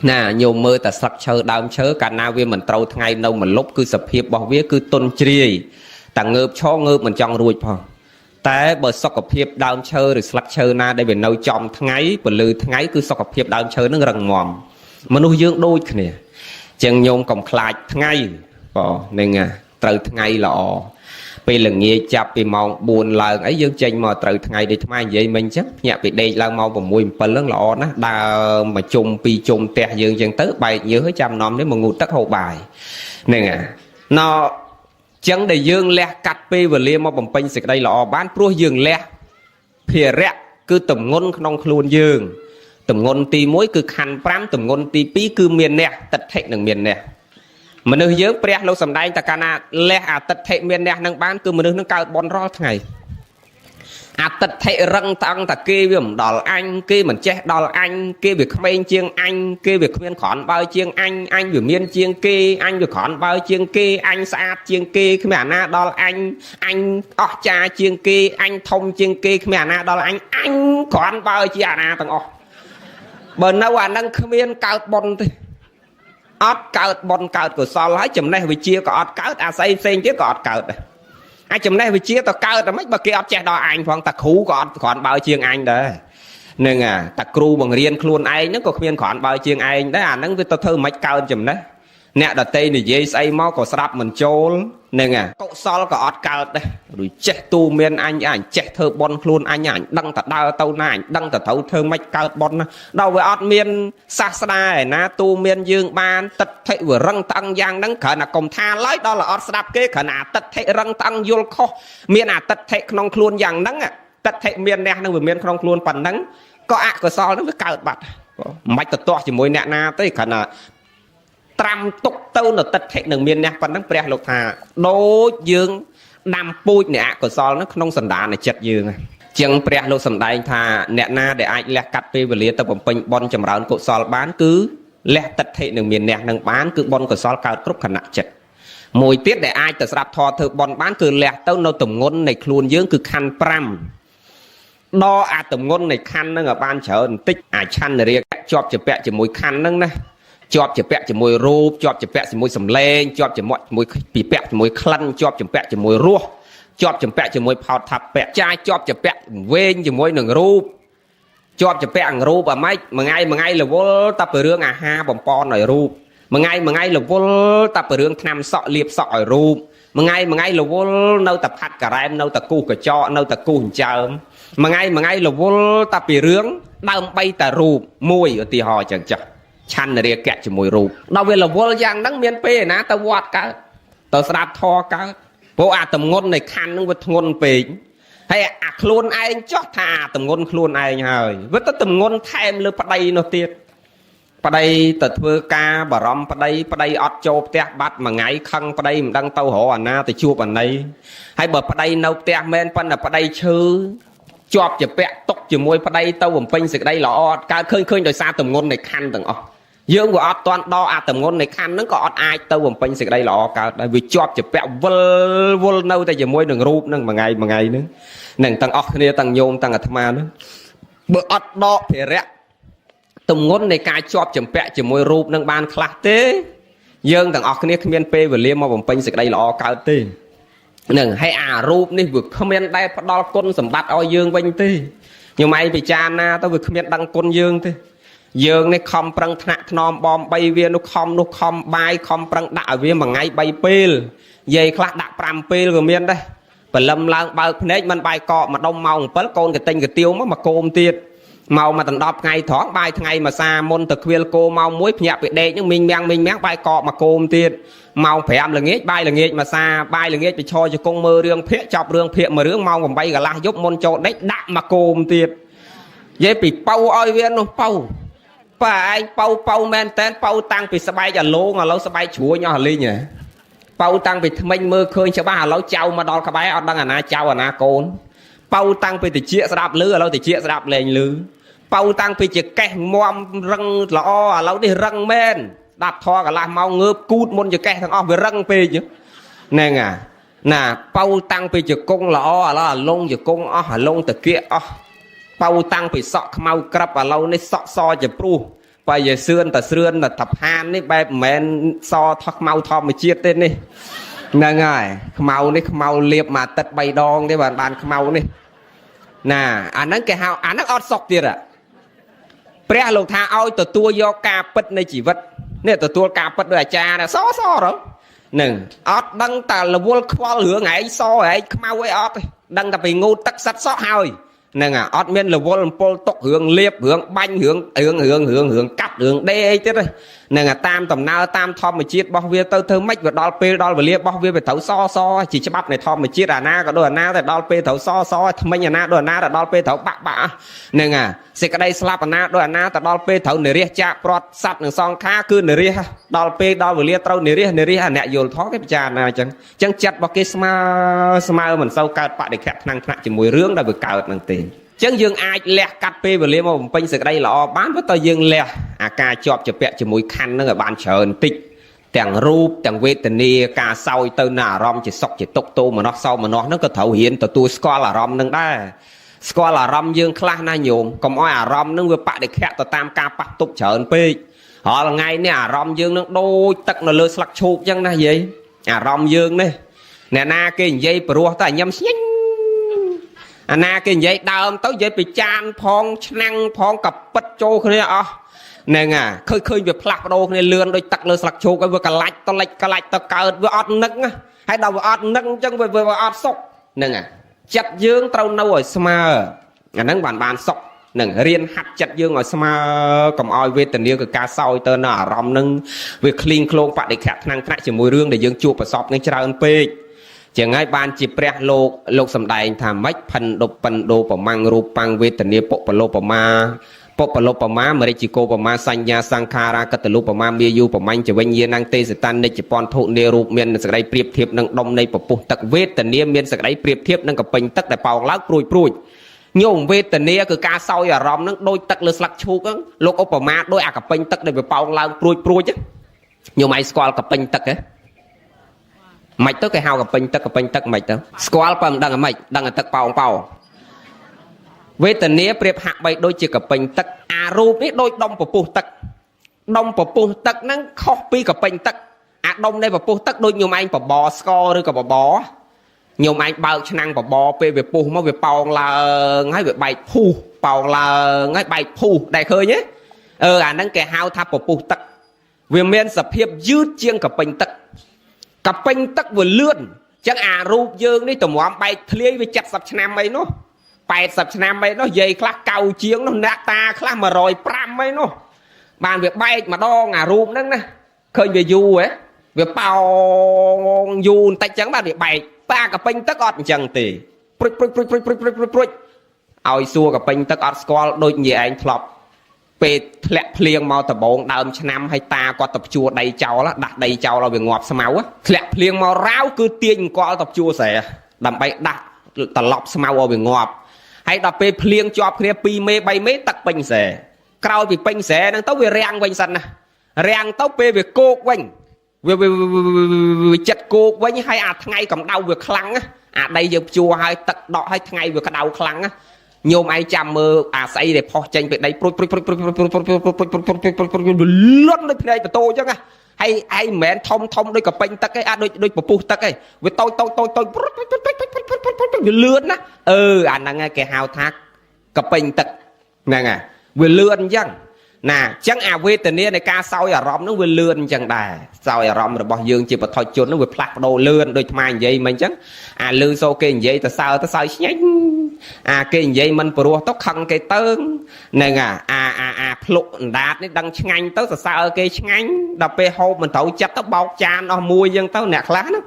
nè nhiều mưa ta sặc chơi đau chớ cả na viên mình trâu ngày đâu mình lúc cứ sập hiệp bảo vía cứ tôn tri ta ngợp cho ngợp mình trong ruồi phong té bởi sọc hiệp đau chơi rồi sặc chơi na đây về nấu trong ngày và lư ngày cứ sọc hiệp đau chơi nó rần mòm mà nuôi dưỡng đôi cái này chân nhôm còng khai ngày bỏ nên từ ngày lọ vì lần nghe chạp vì màu buồn lần ấy dương chênh mà từ ngày để thay vậy mình chắc nhạc bị đây là màu và mùi phần lớn lọ nó đa mà chung pi chung tè dương chân tới bài nhớ trăm năm nếu mà ngủ tất hậu bài nên nó chẳng để dương lẹ cắt pi và liêm mà bằng pin xịt đây lọ bán pro dương lẹ phìa rẹ cứ tầm ngôn nông luôn dương tầm ngôn ti mối cứ khăn pram tầm ngôn ti pi cứ miền nè tật thẹn đừng miền nè mình nơi dưới pre lâu sầm đai ta cana lẹ tật thệ miền nè năng bán cứ mình nơi nó cao bon ro ngày tật thệ răng tăng ta kê với mình đòi anh kê mình che đòi anh kê việc không chiêng anh kê việc miên khỏn bao chiêng anh vừa miên chiêng kê anh vừa khỏn bao chiêng kê anh xa chiêng kê khi mà na đòi anh cha chiêng kê anh thông chiêng kê khi mà na đòi anh khỏn bao chiêng na tầng bần đâu năng miên cao bon thì cao bon cao của sao lái chùm này vì chia có cao say sen chứ có cao ហើយចំណេះវិជាតកើតតែមិនបើគេអត់ចេះដល់អញផងតាគ្រូក៏អត់គ្រាន់បើជាងអញដែរនឹងតាគ្រូបង្រៀនខ្លួនឯងហ្នឹងក៏គ្មានគ្រាន់បើជាងឯងដែរអាហ្នឹងវាទៅធ្វើមិនកើតចំណេះអ្នកដតីនិយាយស្អីមកក៏ស្ដាប់មិនចូលនឹងកុសលក៏អត់កើតដែរឬចេះទូមានអញចេះធ្វើបន់ខ្លួនអញដឹងតែដើរទៅណាអញដឹងតែត្រូវធ្វើមិនកើតបន់ណាដល់វាអត់មានសាសនាឯណាទូមានយើងបានតិដ្ឋិវារឹងតឹងយ៉ាងហ្នឹងគ្រាន់តែកុំថាឡើយដល់អត់ស្ដាប់គេគ្រាន់តែតិដ្ឋិរឹងតឹងយល់ខុសមានអតិដ្ឋិក្នុងខ្លួនយ៉ាងហ្នឹងតិដ្ឋិមានអ្នកនឹងវាមានក្នុងខ្លួនប៉ុណ្ណឹងក៏អកុសលហ្នឹងវាកើតបាត់មិនទៅទាស់ជាមួយអ្នកណាទេគ្រាន់តែត្រាំទុកទៅនៅតិដ្ឋិនឹងមានអ្នកប៉ុណ្ណឹងព្រះលោកថាដូចយើងដាំពូជនៃអកុសលនោះក្នុងសន្តានចិត្តយើងចឹងព្រះលោកសម្ដែងថាអ្នកណាដែលអាចលះកាត់ពេលវេលាទៅបំពេញបុណ្យចម្រើនកុសលបានគឺលះតិដ្ឋិនឹងមានអ្នកនឹងបានគឺបុណ្យកុសលកើតគ្រប់ខណៈចិត្តមួយទៀតដែលអាចទៅស្ដាប់ធម៌ធ្វើបុណ្យបានគឺលះទៅនៅទម្ងន់នៃខ្លួនយើងគឺខណ្ឌ5ដកអាទម្ងន់នៃខណ្ឌនឹងឲ្យបានច្រើនបន្តិចអាឆន្ទរាគៈជាប់ជាពាក់ជាមួយខណ្ឌនឹងណាជាប់ជាពាក់ជាមួយរូបជាប់ជាពាក់ជាមួយសម្លេងជាប់ជាមួយពីពាក់ជាមួយក្លិនជាប់ជាពាក់ជាមួយរសជាប់ជាពាក់ជាមួយផោតថាពៈចាយជាប់ជាពាក់វែងជាមួយនឹងរូបជាប់ជាពាក់នឹងរូបអាម៉េចមួយថ្ងៃរវល់តែពីរឿងអាហារបំពន់ឲ្យរូបមួយថ្ងៃរវល់តែពីរឿងថ្នាំសក់លាបសក់ឲ្យរូបមួយថ្ងៃរវល់នៅតែផាត់ការ៉ែមនៅតែគូសកញ្ចក់នៅតែគូសអញ្ចើមមួយថ្ងៃរវល់តែពីរឿងដើម្បីតែរូបមួយឧទាហរណ៍ចឹងចាស់ឆន្ទរាគៈជាមួយរូបដល់វារវល់យ៉ាងហ្នឹងមានពេលណាទៅវត្តកើតទៅស្ដាប់ធម៌កើតព្រោះអាទម្ងន់នៃខណ្ឌហ្នឹងវាធ្ងន់ពេកហើយអាខ្លួនឯងចោះថាអាទម្ងន់ខ្លួនឯងហើយវាទៅទម្ងន់ថែមលើប្តីនោះទៀតប្តីទៅធ្វើការបារម្ភប្តីអត់ចូលផ្ទះបាត់មួយថ្ងៃខឹងប្តីមិនដឹងទៅរកអាណាទៅជួបអាណីហើយបើប្តីនៅផ្ទះមែនប៉ុន្តែប្តីឈឺជាប់ជាពាក់ຕົកជាមួយប្តីទៅបំពេញសេចក្តីល្អអត់កើតឃើញដោយសារទម្ងន់នៃខណ្ឌទាំងអស់យើងក៏អត់ទាន់ដកអាទម្ងន់នៃខណ្ឌហ្នឹងក៏អត់អាចទៅបំពេញសេចក្តីល្អកើតដែរវាជាប់ជាពាក់វល់នៅតែជាមួយនឹងរូបហ្នឹងមួយថ្ងៃហ្នឹងទាំងអស់គ្នាទាំងញោមទាំងអាត្មាហ្នឹងបើអត់ដកភារៈទម្ងន់នៃការជាប់ចម្ពាក់ជាមួយរូបនឹងបានខ្លះទេយើងទាំងអស់គ្នាគ្មានពេលវេលាមកបំពេញសេចក្តីល្អកើតទេនឹងហើយអារូបនេះវាគ្មានដែលផ្ដល់គុណសម្បត្តិឲ្យយើងវិញទេខ្ញុំឯងពិចារណាទៅវាគ្មានដឹងគុណយើងទេយើងនេះខំប្រឹងថ្នាក់ថ្នមបំ3វានោះខំបាយខំប្រឹងដាក់ឲ្យវាមួយថ្ងៃ3ពេលយាយខ្លះដាក់5ពេលក៏មានដែរព្រលឹមឡើងបើកភ្នែកមិនបាយកកម្ដុំម៉ោង7កូនកទិញកាទៀវមកគោមទៀតមកដណ្ដប់ថ្ងៃត្រង់បាយថ្ងៃមួយសាមុនទៅខ្វៀលគោម៉ោង1ភ្ញាក់ពីដេកនឹងមីងមាំងបាយកកមកគោមទៀតម៉ោង5ល្ងាចបាយល្ងាចមួយសាបាយល្ងាចទៅឈរជង្គង់មើលរឿងភាគចប់រឿងភាគមួយរឿងម៉ោង8កន្លះយប់មុនចូលដេកដាក់មកគោមទៀតនិយាយពីប៉ៅឲ្យវានោះប៉ៅប៉ែឯងប៉ៅមែនតែនប៉ៅតាំងពីស្បែកអាឡូងឥឡូវស្បែកជ្រួញអស់លីងប៉ៅតាំងពីថ្មិញមើលឃើញច្បាស់ឥឡូវចៅមកដល់ក្បែរអត់ដឹងអាណាចៅអាណាកូនប៉ៅតាំងពីតិចស្ដាប់លឺឥឡូវតិចស្ដាប់លែងលឺប៉ៅតាំងពីជាកេះមាំរឹងល្អឥឡូវនេះរឹងមែនស្ដាប់ធរកន្លះម៉ោងងើបគូតមុនជាកេះទាំងអស់វារឹងពេកហ្នឹងណាប៉ៅតាំងពីជាគង់ល្អឥឡូវអាលងជាគង់អស់អាលងតាគៀកអស់ប៉ៅតាំងពីសក់ខ្មៅក្រឹបឥឡូវនេះសក់សជាព្រុសបើយាសឿនតែស្រឿនតែតាផាននេះបែបមិនមែនសថខ្មៅធម្មជាតិទេនេះហ្នឹងហើយខ្មៅនេះខ្មៅលាបមួយទឹក3ដងទេបានខ្មៅនេះណាអាហ្នឹងគេហៅអាហ្នឹងអត់សុខទៀតព្រះលោកថាឲ្យទទួលយកការពិតនៃជីវិតនេះទទួលការពិតដោយអាចារ្យសហ្នឹងអត់ដឹងតែរវល់ខ្វល់រឿងឯងសឯងខ្មៅអីអត់ទេដឹងតែពីងូតទឹកសិតសក់ហើយហ្នឹងអត់មានរវល់អំពុលຕົករឿងលៀបរឿងបាញ់រឿងកាត់រឿងដេអីទៀតហ្នឹងតាមដំណើរតាមធម្មជាតិរបស់វាទៅធ្វើម៉េចវាដល់ពេលដល់វេលារបស់វាត្រូវសជាច្បាប់នៃធម្មជាតិអាណាក៏ដូចអាណាតែដល់ពេលត្រូវសថ្មិញអាណាដូចអាណាតែដល់ពេលត្រូវបាក់ហ្នឹងសេចក្តីស្លាប់អាណាដូចអាណាតែដល់ពេលត្រូវនិរិះចាកព្រាត់សัตว์នឹងសង្ខារគឺនិរិះដល់ពេលដល់វេលាត្រូវនិរិះអ្នកយល់ធម៌គេពិចារណាអញ្ចឹងចិត្តរបស់គេស្មើមិនសូវកើតបដិខៈថ្នាក់ជាមួយរឿងដែលវាកើតហ្នឹងទេចឹងយើងអាចលះកាត់ពេលវេលាមកបំពេញសេចក្តីល្អបានព្រោះតើយើងលះអាការជាប់ជាពាក់ជាមួយខណ្ឌហ្នឹងឲ្យបានច្រើនតិចទាំងរូបទាំងវេទនាការសោយទៅនៅអារម្មណ៍ជាសុខជាទុក្ខទោមនស្សសោមនស្សហ្នឹងក៏ត្រូវរៀនទទួលស្គាល់អារម្មណ៍ហ្នឹងដែរស្គាល់អារម្មណ៍យើងខ្លះណាញោមកុំឲ្យអារម្មណ៍ហ្នឹងវាបដិខៈទៅតាមការប៉ះទប់ច្រើនពេករាល់ថ្ងៃនេះអារម្មណ៍យើងហ្នឹងដូចទឹកនៅលើស្លឹកឈូកចឹងណាយាយអារម្មណ៍យើងនេះ nè na cái dây bùa ta nhâm xính na cái dây đào tới dây bị chan phong năng phong cặp bật trâu cái này nè à khơi khơi việc lạc đồ này lươn đôi tắc lơ sặc chô cái vừa cả lạch ta cào vừa ọt nấng hay đầu vừa ọt nấng chân vừa ọt sốc nè à chặt dương trâu nâu ở smart nấng bàn sốc nè riêng hạt chặt dương ở smart cầm oi về tình yêu cái cá soi tơ nở ròm nâng việc clean clone bạn để khát năng khát chỉ mùi rương để dương chụp và sọp nên trơn pê chẳng ai ban chỉ pre lục sầm đại thảm mách phần đồ của mang rùp bằng về tình yêu bộ lô ma Popalopama, Marichico, Pama, Sanya, Sankara, Catalupama, Miu, Paman, Javania, Nang Te, Satan, Japan, Thụ, Neru, Miên, Sakai, Priệp Thiệp, Nang Dom, Nay, Papu, Tắc Vết, Tần Nia, Miên, Sakai, Priệp Thiệp, Nang Kapin, Tắc, Đại Pao, Lác, Pruy. Nhung Vết, Tần Nia, cứ ca sau, và Rom, Nang Đôi, Tắc, Lơ, Slak, Chuk, Lok, Opama, Đôi, Akapin, Tắc, Đại Pao, Lác, Pruy, chứ. Nhung Mai, Squall, Kapin, Tắc, Mạch tới cái hao Kapin, Tắc, Mạch tới. Squall, Pam, Đăng, Mạch, Đăng, Tắc, Pao. Về tình nghĩa priệp hạ bày đôi chỉ cặp bình tắc rùp ní đôi đông của pu tắc nắng copy cặp bình tắc đông đây và pu tắc đôi nhiều anh bò score rồi cả bò nhiều anh bao năng bò về pu mà về pao là ngay về bài pu pao là ngay bài pu đại khơi nhé năng kẻ hao tháp của pu tắc về miền sập hiệp dư chiêng cặp bình tắc vừa lươn chắc rùp dương đi tụm ngóm bay thliê với chặt sập nam ấy nó 80 năm ấy nó dây khá cao chiếng nó nát ta khá mà rồi pram ấy nó bàn việc bay mà đo ngả rùm nè khơi về du ấy việc bao du tay trắng bàn việc bay ta cả pin tất ọt chẳng tỉ ôi xua cả pin tất ọt squall đôi nhẹ anh flop về lẹ plieng màu tập bóng đơm năm hay ta qua tập chua đầy cháu là đặt đầy cháu là việc ngọt máu á lẹ plieng màu ráo cứ tiên qua tập chua sẽ đầm bay đặt tập lọc máu ở việc ngọt hay đọc về plieng cho kia pi mê bay mê tắc bình sẻ cao vì bình sẻ đang tấu về rang quanh sân rang tấu về cô quanh về chặt cô quanh hay ngay cầm đau việc khăn đây giờ chùa hay tật đọ hay ngay việc đau khăn nhiều ai chăm mơ xây để phò tranh về đây lớn lên đây tôi chứ hay mẹ thông đôi cặp bánh tắc cái đôi bù tắc cái với tôi lươn á năng cái hào thác cặp bánh tắc nè vừa lươn chăng nè chẳng về tình này ca sau rõm nó vừa lươn chẳng đà sau rõm rồi bỏ dương chỉ bật thôi chốn nó vừa plak đồ lươn đôi mai vậy mình chẳng lươn sau cái vậy ta sao nhánh cái vậy mình bùa tóc khăn cái tơn nè pluk đạt nó đăng nhanh tới sao cái nhanh đập về hộp mình tàu chặt tóc bọc chan nó mùi dân tao nẹt lá nó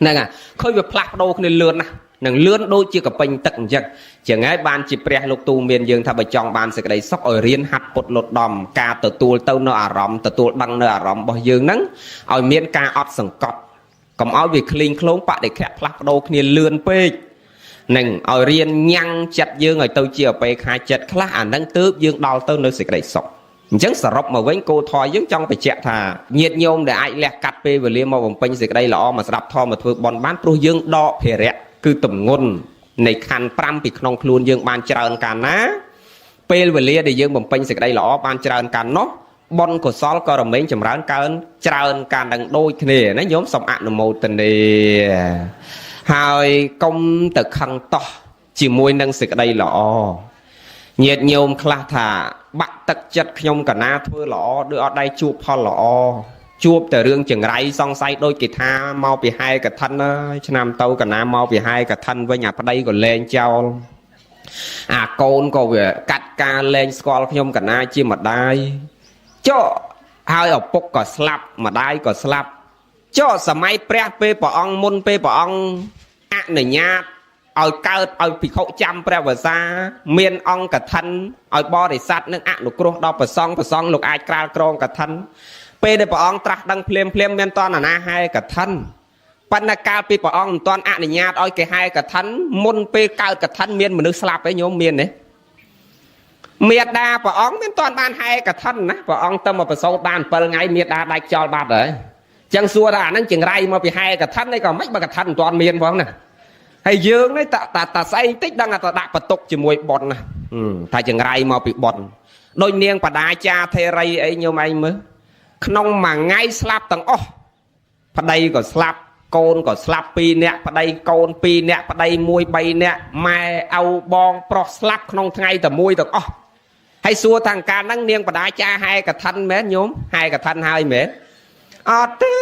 nè khơi việc plak đồ cái lươn nè lươn đôi chưa gặp bình tận chẳng chẳng ai ban chỉ pre lục tu miền dương thà bạch chọn ban sẽ cái đấy sóc ở riêng hạt bột lột đòn ca từ tu tâu nó rõm từ tu đăng nó rõm bao dương nắng ở miền ca ọt sừng cọt còn ở việc clean clone bạn để khép plak đồ cái lươn pe nè ở riêng nhăn chặt dương ở tâu chia pe khai chặt khá nắng tước dương đào tâu nó sẽ cái đấy sóc chẳng sợ rộng mà với cô thoi dương trong phải chẹt thà nhiệt nhôm để ai lẹ cắt pe và liêm màu vòng pin sẽ cái đây là mà đập thò mà thôi bòn bán pro dương đo phê rẹt cứ tầm ngôn này khăn pram bị non luôn dương ban trơn càn ná pel về lia để dương bầm pin sực đây lọ ban trơn càn nó bon của sol có rồi mấy chấm rán trơn càn đằng đôi kia nó nhóm sòng ăn một tình đi hai công tự khăn to chỉ môi nâng sực đây lọ nhiệt nhôm khla thả bắt tật chất nhôm cả na thôi lọ đưa ở đây chụp ho lọ chuột từ riêng chừng ray song say đôi kỳ tha mau bị hai cả thân nam tâu cả nam mau bị hai cả thân với nhà ở đây còn lên trao con có về cắt ca lên squall nhôm cả na chi mà đai cho hai ở bốc có slap mà đai có slap cho sớm mai pre pe bỏ ong môn pe bỏ ong này nha ở cao ở bị khẩu trăm pre vừa xa miền ong cả thân ở bo để sát nước lục cro đo bờ song lục ai cào cron cả thân pe để bỏ ong trắc đăng phèm miền toàn là na hai cả thân pan ca pe bỏ ong toàn này nha ở cái hai cả thân môn pe cao cả thân miền mà nước slap ấy nhóm miền đấy miệt đa bỏ ong miền toàn ban hai cả thân á bỏ ong tâm mà bờ sâu ban bờ ngay miệt đa đại cho bát đấy chẳng xua ra năng chừng ray mà bị hai cả thân này còn mấy mà cả thân toàn miền phải không nè hay dương đấy ta say tích đang là ta đạp bật tục chỉ mùi bọt nè thay chừng ray mà bị bọt đôi niên bà đá cha thê ray ấy nhiều mày mới không mà ngay slap tầng ô đây có slap កូនក៏ស្លាប់2នាក់ប្តីកូន2នាក់ប្តី1 3នាក់ម៉ែឪបងប្រុសស្លាប់ក្នុងថ្ងៃតែមួយទាំងអស់ហើយសួរថាការហ្នឹងនាងបដាចាហែកឋិនមែនញោមហែកឋិនហើយមែនអត់ទេ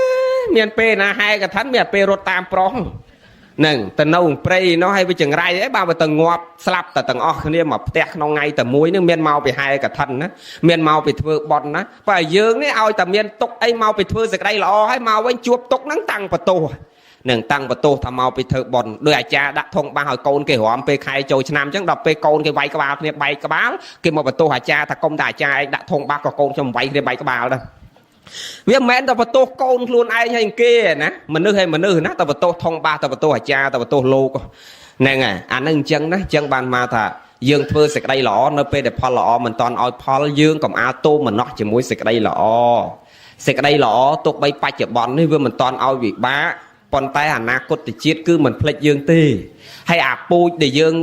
មានពេលណាហែកឋិនមានពេលរត់តាមប្រុសហ្នឹងទៅនៅព្រៃនោះហើយវាចង្រៃអីបើទៅងាប់ស្លាប់តែទាំងអស់គ្នាមកផ្ទះក្នុងថ្ងៃតែមួយនឹងមានមកពីហែកឋិនណាមានមកពីធ្វើបន់ណាបើយើងនេះឲ្យតែមានទុកអីមកពីធ្វើសេចក្តីល្អហើយមកវិញជួបទុកហ្នឹងតាំងបន្ទោសនឹងតាំងបន្ទោសថាមកពីធ្វើបន់ដោយអាចារ្យដាក់ធុងបាសឲ្យកូនគេរំពេលខែចូលឆ្នាំអញ្ចឹងដល់ពេលកូនគេវាយក្បាលគ្នាបែកក្បាលគេមកបន្ទោសអាចារ្យថាកុំតែអាចារ្យឯងដាក់ធុងបាសក៏កូនខ្ញុំវាយគ្នាបែកក្បាលដែរវាមិនមែនតែបន្ទោសកូនខ្លួនឯងហើយគេណាមនុស្សហើយមនុស្សណាតែបន្ទោសធំបាសតែបន្ទោសអាចារ្យតែបន្ទោសលោកហ្នឹងហើយអាហ្នឹងអញ្ចឹងណាអញ្ចឹងបានមកថាយើងធ្វើសេចក្តីល្អនៅពេលដែលផលល្អមិនតាន់ឲ្យផលយើងកុំអាលទោមនោះជាមួយសេចក្តីល្អសេចក្តីល្អទោះបីបច្ចុប្បន្ននេះវាមិនតាន់ឲ្យវិបាកប៉ុន្តែអនាគតជាតិគឺមិនភ្លេចយើងទេហើយអាពូជដែលយើង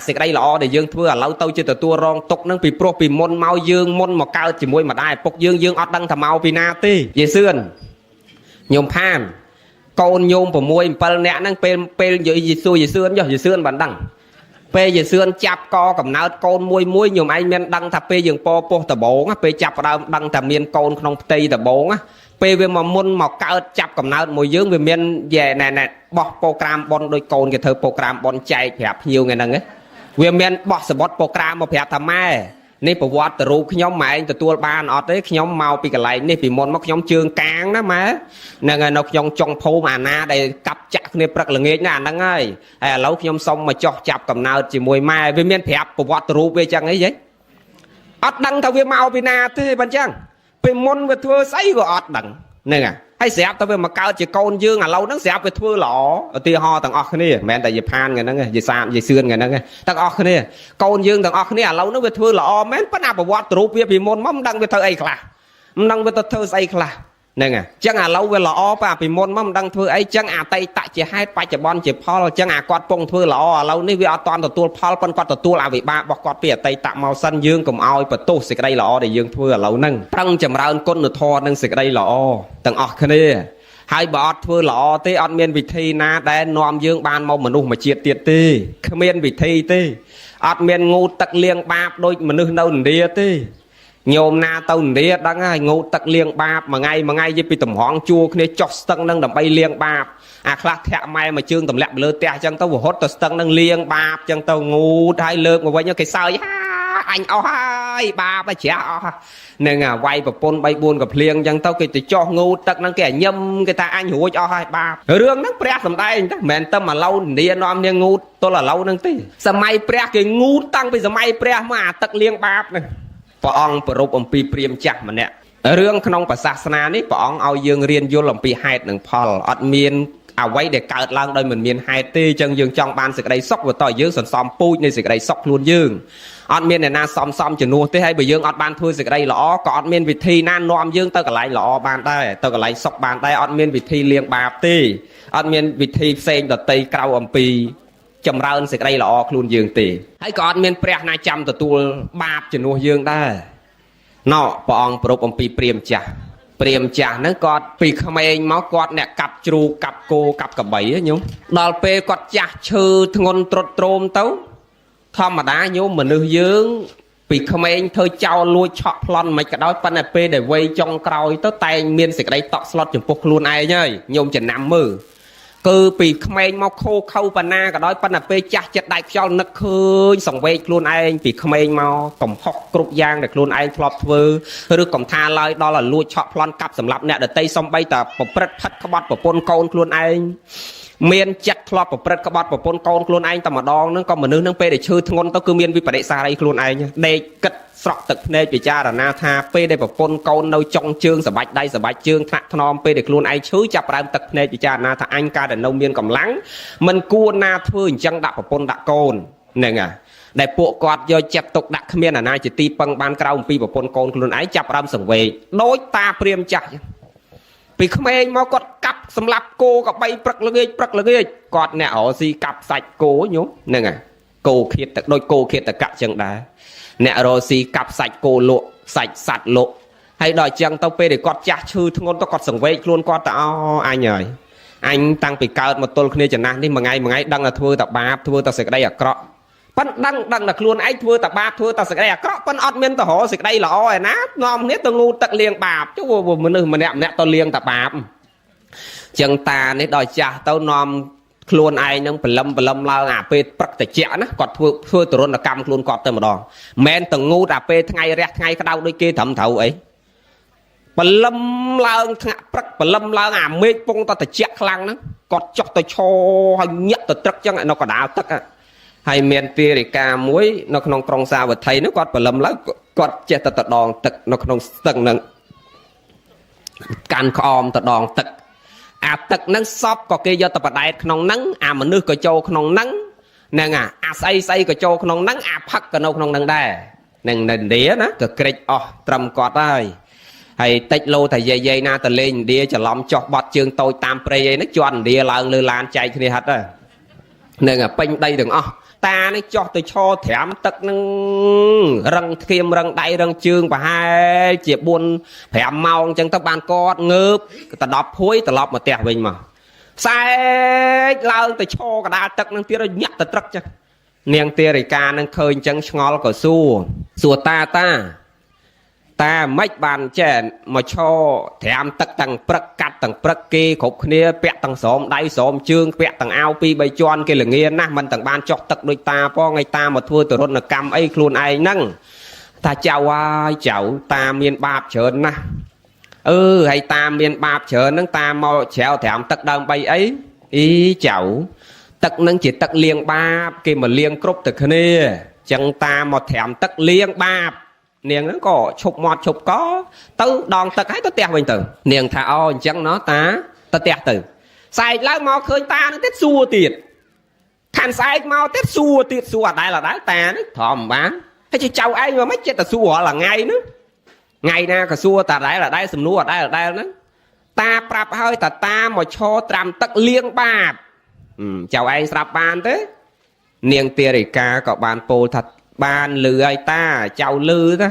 សេចក្តីល្អដែលយើងធ្វើឥឡូវទៅជាទទួលរងទុកនឹងពីព្រោះពីមុនមកយើងមុនមកកើតជាមួយម្ដាយឪពុកយើងអត់ដឹងថាមកពីណាទេយេសឿនញោមផានកូនញោម6 7នាក់ហ្នឹងពេលនិយាយយេស៊ូយេសឿនចុះយេសឿនបានដឹងពេលយេសឿនចាប់កកំណើតកូនមួយញោមឯងមានដឹងថាពេលយើងពោះដបងពេលចាប់ផ្ដើមដឹងថាមានកូនក្នុងផ្ទៃដបងពេលវាមកមុនមកកើតចាប់កំណើតមួយយើងវាមានណែបោះប្រូក្រាមប៉ុនដោយកូនគេធ្វើប្រូក្រាមប៉ុនចែកប្រាប់ភ្ញៀវថ្ងៃហ្នឹងវាមានបោះសបុតប្រូក្រាមមកប្រាប់ថាម៉ែនេះប្រវត្តិរូបខ្ញុំម៉ែឯងទទួលបានអត់ទេខ្ញុំមកពីកន្លែងនេះពីមុនមកខ្ញុំជើងកាងណាម៉ែហ្នឹងហើយនៅខ្ញុំចុងភូមិអាណាដែលកាប់ចាក់គ្នាព្រឹកល្ងាចណាអាហ្នឹងហើយឥឡូវខ្ញុំសុំមកចោះចាប់កំណើតជាមួយម៉ែវាមានប្រាប់ប្រវត្តិរូបវាចឹងអីហីអត់ដឹងថាវាមកពីណាទេបើចឹងពីមុនវាធ្វើស្អីក៏អត់ដឹងហ្នឹងហើយស្រាប់តែវាមកកើតជាកូនយើងឥឡូវហ្នឹងស្រាប់វាធ្វើល្អឧទាហរណ៍ទាំងអស់គ្នាមិនមែនតែយេផានថ្ងៃហ្នឹងយេសាមយេសឿនថ្ងៃហ្នឹងទាំងអស់គ្នាកូនយើងទាំងអស់គ្នាឥឡូវហ្នឹងវាធ្វើល្អមែនប៉ុន្តែប្រវត្តិរូបវាពីមុនមកមិនដឹងវាធ្វើអីខ្លះមិនដឹងវាទៅធ្វើស្អីខ្លះហ្នឹងអញ្ចឹងឥឡូវវាល្អប៉ាពីមុនមកមិនដឹងធ្វើអីអញ្ចឹងអតីតជាហេតុបច្ចុប្បន្នជាផលអញ្ចឹងអាគាត់ពងធ្វើល្អឥឡូវនេះវាអត់តាន់ទទួលផលប៉ុន្តែគាត់ទទួលអវិបាករបស់គាត់ពីអតីតមកសិនយើងកុំឲ្យបន្ទោសសេចក្តីល្អដែលយើងធ្វើឥឡូវហ្នឹងប្រឹងចម្រើនគុណធម៌និងសេចក្តីល្អទាំងអស់គ្នាហើយបើអត់ធ្វើល្អទេអត់មានវិធីណាដែលនាំយើងបានមកមនុស្សមួយជាតិទៀតទេគ្មានវិធីទេអត់មានងូតទឹកលាងបាបដូចមនុស្សនៅឥណ្ឌាទេញោមណាទៅឥណ្ឌាដឹងហើយងូតទឹកលាងបាបមួយថ្ងៃយីពីតម្រង់ជួគ្នាចុះស្ទឹងនឹងដើម្បីលាងបាបអាខ្លះធាក់ម៉ែមួយជើងទម្លាក់លើផ្ទះអញ្ចឹងទៅវហត់ទៅស្ទឹងនឹងលាងបាបអញ្ចឹងទៅងូតហើយលើកមកវិញគេសើចអញអស់ហើយបាបជ្រះអស់នឹងវាយប្រពន្ធ3 4កាភ្លៀងអញ្ចឹងទៅគេទៅចោះងូតទឹកហ្នឹងគេញឹមគេថាអញរួចអស់ហើយបាបរឿងហ្នឹងព្រះសំដែងតែមិនមែនតែឥឡូវឥណ្ឌានាំនាងងូតទល់ឥឡូវហ្នឹងទេសម័យព្រះគេងូតតាំងពីសម័យព្រះមកអាទឹកលាងបាបហ្នឹងព្រះអង្គប្រពអំពីព្រាហ្មណ៍ចាស់ម្នាក់រឿងក្នុងព្រះសាសនានេះព្រះអង្គឲ្យយើងរៀនយល់អំពីហេតុនិងផលអត់មានអ្វីដែលកើតឡើងដោយមិនមានហេតុទេអញ្ចឹងយើងចង់បានសេចក្តីសុខវាតើយើងសន្សំពូជនៃសេចក្តីសុខខ្លួនយើងអត់មានអ្នកណាសំជំនួសទេហើយបើយើងអត់បានធ្វើសេចក្តីល្អក៏អត់មានវិធីណានាំយើងទៅកន្លែងល្អបានដែរទៅកន្លែងសុខបានដែរអត់មានវិធីលាងបាបទេអត់មានវិធីផ្សេងដតីក្រៅអំពីចម្រើនសេចក្តីល្អខ្លួនយើងទេហើយក៏អត់មានព្រះណាចាំទទួលបាបជំនួសយើងដែរណោព្រះអង្គប្រពអំពីព្រាហ្មណ៍ចាស់ហ្នឹងគាត់ពីក្មេងមកគាត់អ្នកកាប់ជ្រូកកាប់គោកាប់ក្របីញោមដល់ពេលគាត់ចាស់ឈឺធ្ងន់ទ្រុឌទ្រោមទៅធម្មតាញោមមនុស្សយើងពីក្មេងធ្វើចោលលួចឆក់ប្លន់មិនក៏ដោយប៉ុន្តែពេលដែលវ័យចុងក្រោយទៅតែងមានសេចក្តីតក់ស្លុតចំពោះខ្លួនឯងហើយញោមចំណាំមើលគឺពីក្មេងមកខូខៅបណ្ណាក៏ដោយប៉ុន្តែពេលចាស់ចិត្តដាច់ខ្យល់នឹកឃើញសង្វេគខ្លួនឯងពីក្មេងមកកំហុសគ្រប់យ៉ាងដែលខ្លួនឯងធ្លាប់ធ្វើឬកំថាឡើយដល់ឲ្យលួចឆក់ប្លន់កាប់សម្លាប់អ្នកដតីសំបីតាប្រព្រឹត្តផិតក្បត់ប្រពន្ធកូនខ្លួនឯងមានចិត្តធ្លាប់ប្រព្រឹត្តក្បត់ប្រពន្ធកូនខ្លួនឯងតែម្ដងហ្នឹងក៏មនុស្សហ្នឹងពេលដែលឈឺធ្ងន់ទៅគឺមានវិបដិសារីខ្លួនឯងដេកគិតស្រក់ទឹកភ្នែកពិចារណាថាពេលដែលប្រពន្ធកូននៅចុងជើងសបាច់ដៃសបាច់ជើងថ្នាក់ថ្នមពេលដែលខ្លួនឯងឈឺចាប់ផ្ដើមទឹកភ្នែកពិចារណាថាអញកើតតែនៅមានកម្លាំងមិនគួរណាធ្វើអញ្ចឹងដាក់ប្រពន្ធដាក់កូនហ្នឹងហើយដែលពួកគាត់យកចិត្តទុកដាក់គ្មានអាណាជាទីពឹងបានក្រៅអំពីប្រពន្ធកូនខ្លួនឯងចាប់ផ្ដើមសង្វេគដូចតាព្រាហ្មណ៍ចាស់ពីក្មេងមកគាត់កាប់សម្លាប់គោក៏បីព្រឹកល្ងាចគាត់អ្នករស៊ីកាប់សាច់គោញោមហ្នឹងហើយគោឃាតទឹកដូចគោឃាតតកៈចឹងដែរអ្នករស៊ីកាប់សាច់គោលក់សាច់សัตว์លក់ហើយដល់ចឹងទៅពេលដែលគាត់ចាស់ឈឺធ្ងន់ទៅគាត់សង្វេគខ្លួនគាត់ទៅអញហើយ anh tăng bị cao một tuần kia chẳng năng đi mà ngày đăng là thưa tập ba thưa tập sực đây à cọ vẫn đăng là luôn anh thưa tập ba thưa tập sực đây à cọ vẫn ọt miên tập họ sực đây là oi nát ngon nét tao ngu tật liền bạp chứ vô mình nẹm tao liền tập bạp chẳng ta nét đòi cha tao nom luôn ai nâng bờ lâm lao à pe bật tại chẹn á còn thưa từ rồi là cầm luôn cọt tới một đòn men từng ngu à pe ngay cái đau đôi kia thầm thầu ấy bờ lâm lao à mê bông ta tại chẹn khăng nó cọt chọc tới cho hay nhặt tới trắc chẳng nó còn đào tất à hay men tia để ca muối nó không trong xa vật thấy nó cọt bờ lâm lao cọt chẹt tới đòn tật nó không tầng nâng can khom tới đòn tật à tật nâng shop có kia do tập đại không nắng à mà nước có châu không nắng nè à say có châu không nắng à phật có nâu không nắng đây nè đĩa nó cái kịch trầm cọt đây hay tách lô thầy dây na tờ lên đĩa cho lom cho bọt chương tôi tam pre nó cho anh đĩa lợn lư lan chạy thì hết rồi nè pin đây đừng ta nó cho tôi cho thèm tật nâng răng khiêm răng đay răng chương và hai chị buôn thèm mau chẳng ta bàn cọt ngớp ta đọc hối ta lọp mà tẹt mình mà sai lao tôi cho cả đa tật nâng tia rồi nhặt ta trắc chứ niềng tia rồi ca nâng khơi chẳng ngó có xua ta mách bàn chèn mà cho thèm tật tầng prắc cắt tầng prắc kia khúc kia pẹt tầng xóm đáy xóm chương pẹt tầng ao pi bay choan kia là nghe nè mình tầng ban chọc tật đôi ta po ngay ta mà thua từ rốt là cầm ấy luôn ai nâng ta chào ai cháu ta miền bạp chớn nè hay ta miền bạp chớn nâng ta mau chéo thèm tật đằng bay ấy ý cháu tật nâng chỉ tật liêng bạp kia mà liêng cướp tật kia chẳng ta một thèm tật liêng bạp niềng nó có chụp mọt chụp có tao đòn tật hết tao tẹt mình từ niềng thà chẳng nó ta tẹt từ sai lái mò khơi ta nó tết xua tiệt khăn sai mau tết xua tiệt xua đây là đá ta nó thòm bán hay chỉ cháu ai mà mấy chết ta xua là ngày nữa ngày na cả xua ta đấy là đây sầm nua đây là đây nó ta prap hơi ta mà cho trầm tật liêng bạp cháu anh sạp bàn thế niềng tia để ca có bàn pô thật ban lừa ai ta cháu lư đó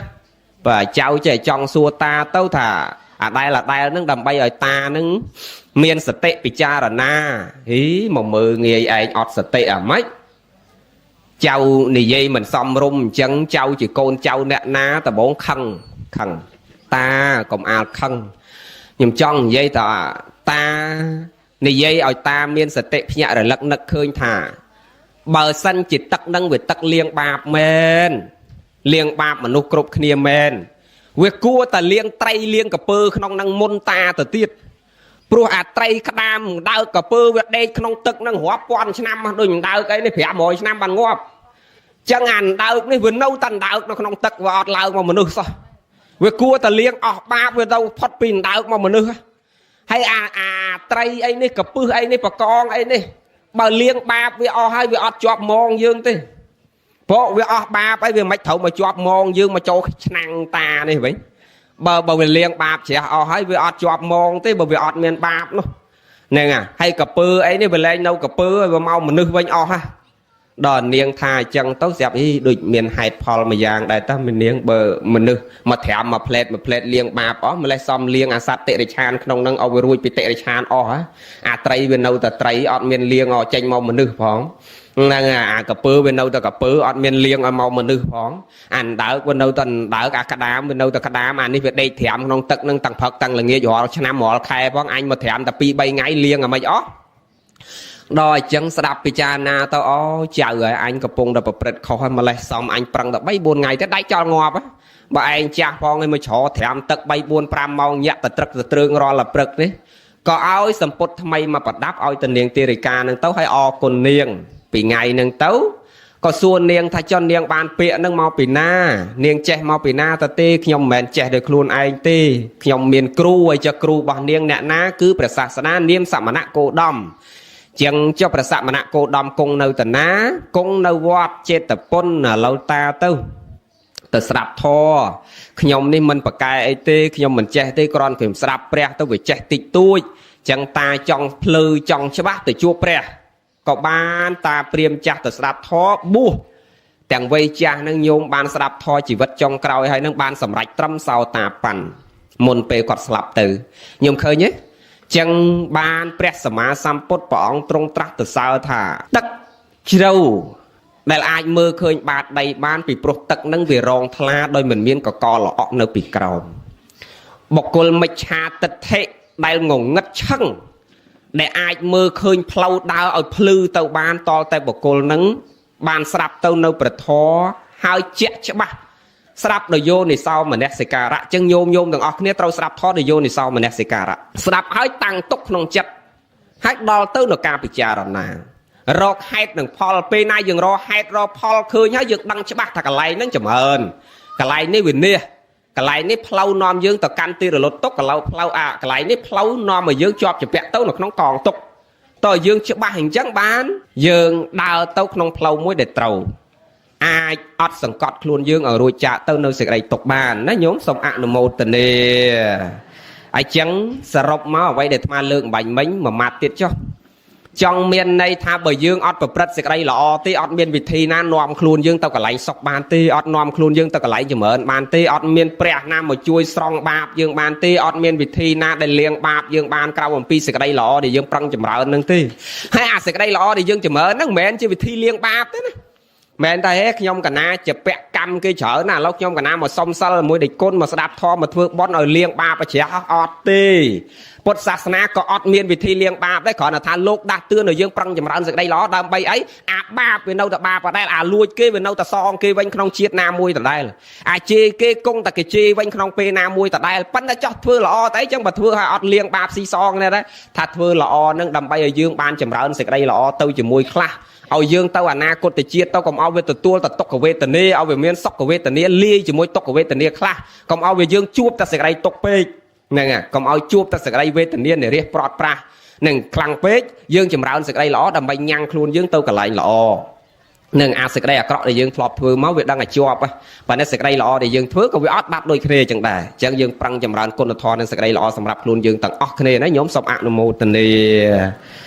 và cháu chạy trong xua ta tâu thả à đây là nó đầm bay ở ta nó miền sạch tệ bị cha là na ý mà mơ nghe ai ọt sạch tệ à mấy cháu này dây mình xong rung chân cháu chỉ con cháu nè na ta bốn khăn ta còn khăn nhưng trong dây ta này dây ở ta miền sạch tệ nhẹ rồi lắc nực khơi thả bờ xanh chỉ tắc nâng về tắc liêng bạp mà nụ cục kia men việc cua ta liêng tray liêng cà pơ không năng môn ta từ tiết pro à tray kham đau cà pơ việc đây không tực năng hóa quan năm đôi mình đau cái này phải mỗi năm bằng ngọc chẳng hạn đau này vừa nâu tàn đau nó không tực và ọt lao mà nước sao việc cua ta liêng ba vừa đâu thoát pin đau mà nước hay tray ấy này cà pơ ấy này bà con ấy này bà liêng bạp vì hay vì ọt chọp mong dương thế bộ vì bạp ấy vì mạch thấu mà chọp mong dương mà cho năng ta này vậy bà vì liêng bạp chỉ hay vì ọt chọp mong thế bà vì ọt miền bạp nó nè hay cà pơ ấy này vì lên đâu cà pơ và mau mà nước vinh ha đòn niềng thai chẳng tốt dẹp đi đôi miền hạt phò mà giang đại ta mình niềng bờ mình nước mà thèm mà plate liêng bạp mà lại xong liêng sát tệ để chan không năng over ruồi bị tệ để chan tray bên đâu ta tray ọt miền liêng tranh mau mình nước phóng năng cà pơ bên đâu ta cà pơ ọt miền liêng mau mình nước phóng đỡ bên đâu tần đỡ cả đám bên đâu ta cả đám đi việc đây thèm không tật nâng tăng phật tăng là nghe gió cho năm mỏ khai phóng anh mà thèm ta pi bay ngay liêng mày đòi chân sạp bị cha na tao chào rồi anh cặp bông đập bật khó mà lại xong anh prang đập bay buồn ngày tới đáy cho ngọt á bà anh cha phong ấy mà chó thèm tật bay buồn pram mau nhặt tật trật tật trương ro là bật đấy có áo sầm put thay mà bật đáp áo tình niềng tì ca nâng tấu hay cồn niềng bị ngày nâng tấu có xuân niềng thay cho niềng bàn bịa nâng mau bị na niềng che mau bị na ta tê nhom mền che được luôn anh tê nhom miền kru ấy cho kru bằng niềng nè na cứ bật sạc sana niềm sạm nạ cổ đom chẳng cho bà sạ mà nạ cô đom cung nâu tà ná cung nâu vọt chê tập pôn là lâu ta tâu tà sạp thô nhom ní mình bà cài ấy tê nhom mình chê tê còn phim sạp pre tâu vì chê tịch tôi chẳng ta trong plư trong cho bác tà chua pre có ban ta priêm chạc tà sạp thô bu chẳng vây chạc nâng nhôm ban sạp thô chỉ vật trong cầu hay nâng ban sầm rạch trăm sao tàปั่นmôn bê quạt sạp tử nhôm khơi nhé ចឹងបានព្រះសម្មាសម្ពុទ្ធព្រះអង្គទ្រង់ត្រាស់ទៅសើថាទឹកជ្រៅដែលអាចមើលឃើញបាតដីបានពីព្រោះទឹកនឹងវារងថ្លាដោយមិនមានកកល្អក់នៅពីក្រោមបុគ្គលមិច្ឆាទិដ្ឋិដែលងងឹតឆឹងដែលអាចមើលឃើញផ្លូវដើរឲ្យភ្លឺទៅបានតលតែបុគ្គលនឹងបានស្រាប់ទៅនៅព្រះធម៌ហើយជាក់ច្បាស់ស្រាប់ដោយយោនិសោមនសិការៈចឹងញោមទាំងអស់គ្នាត្រូវស្ដាប់ធម៌ដោយយោនិសោមនសិការៈស្ដាប់ហើយតាំងទុកក្នុងចិត្តហើយដល់ទៅនៅការពិចារណារកហេតុនិងផលពេលណាយើងរកហេតុរកផលឃើញហើយយើងដឹងច្បាស់ថាកន្លែងហ្នឹងចម្រើនកន្លែងនេះវិនិច្ឆ័យកន្លែងនេះផ្លូវនាំយើងទៅកាន់ទីរលត់ទុកកន្លែងផ្លូវកន្លែងនេះផ្លូវនាំឲ្យយើងជាប់ជាពាក់ទៅនៅក្នុងកងទុកតើយើងច្បាស់អញ្ចឹងបានយើងដើរទៅក្នុងផ្លូវមួយដែលត្រូវអាចអត់សង្កត់ខ្លួនយើងឲ្យរួចចាកទៅនៅសេចក្តីទុកបានណាញោមសូមអនុមោទនាអញ្ចឹងសរុបមកអ្វីដែលអាត្មាលើកអំបញ្ញមិញមួយម៉ាត់ទៀតចុះចង់មានន័យថាបើយើងអត់ប្រព្រឹត្តសេចក្តីល្អទេអត់មានវិធីណានាំខ្លួនយើងទៅកន្លែងសុខបានទេអត់នាំខ្លួនយើងទៅកន្លែងចម្រើនបានទេអត់មានព្រះណាមកជួយស្រង់បាបយើងបានទេអត់មានវិធីណាដែលលាងបាបយើងបានក្រៅអំពីសេចក្តីល្អដែលយើងប្រឹងចម្រើននឹងទេហើយអាសេចក្តីល្អដែលយើងចម្រើនហ្នឹងមិនមែនជាវិធីលាងបាបទេណាមែនតែហេខ្ញុំកណាជាពាក់កម្មគេច្រើនណាឥឡូវខ្ញុំកណាមកសុំសិលមួយដេចគុណមកស្ដាប់ធម៌មកធ្វើបន់ឲ្យលាងបាបជ្រះអត់ទេពុទ្ធសាសនាក៏អត់មានវិធីលាងបាបដែរគ្រាន់តែថាលោកដាស់តឿនឲ្យយើងប្រឹងចម្រើនសេចក្តីល្អដើម្បីអីអាបាបវានៅតែបាបដដែលអាលួចគេវានៅតែសងគេវិញក្នុងជាតិណាមួយដដែលអាជេរគេគង់តែគេជេរវិញក្នុងពេលណាមួយដដែលប៉ុន្តែចោះធ្វើល្អតែអីចឹងបើធ្វើឲ្យអត់លាងបាបស៊ីសងនេះដែរថាធ្វើល្អនឹងដើម្បីឲ្យយើងបានចម្រើនសេចក្តីល្អទៅជាមួយខ្លះឲ្យយើងទៅអនាគតជាតិទៅកុំឲ្យវាទទួលតែទុក្ខវេទនាឲ្យវាមានសុខវេទនាលាយជាមួយទុក្ខវេទនាខ្លះកុំឲ្យវាយើងជួបតែសេចក្តីទុក្ខពេកហ្នឹងកុំឲ្យជួបតែសេចក្តីវេទនានិរិះប្រត់ប្រាស់នឹងខ្លាំងពេកយើងចម្រើនសេចក្តីល្អដើម្បីញ៉ាំងខ្លួនយើងទៅកន្លែងល្អនឹងអាសេចក្តីអាក្រក់ដែលយើងធ្លាប់ធ្វើមកវាដឹងឲ្យជាប់ប៉ុន្តែសេចក្តីល្អដែលយើងធ្វើក៏វាអត់បាត់ដូចគ្នាចឹងដែរអញ្ចឹងយើងប្រឹងចម្រើនគុណធម៌និងសេចក្តីល្អសម្រាប់ខ្លួនយើងទាំងអស់គ្នាណាញោមសូមអនុមោទនា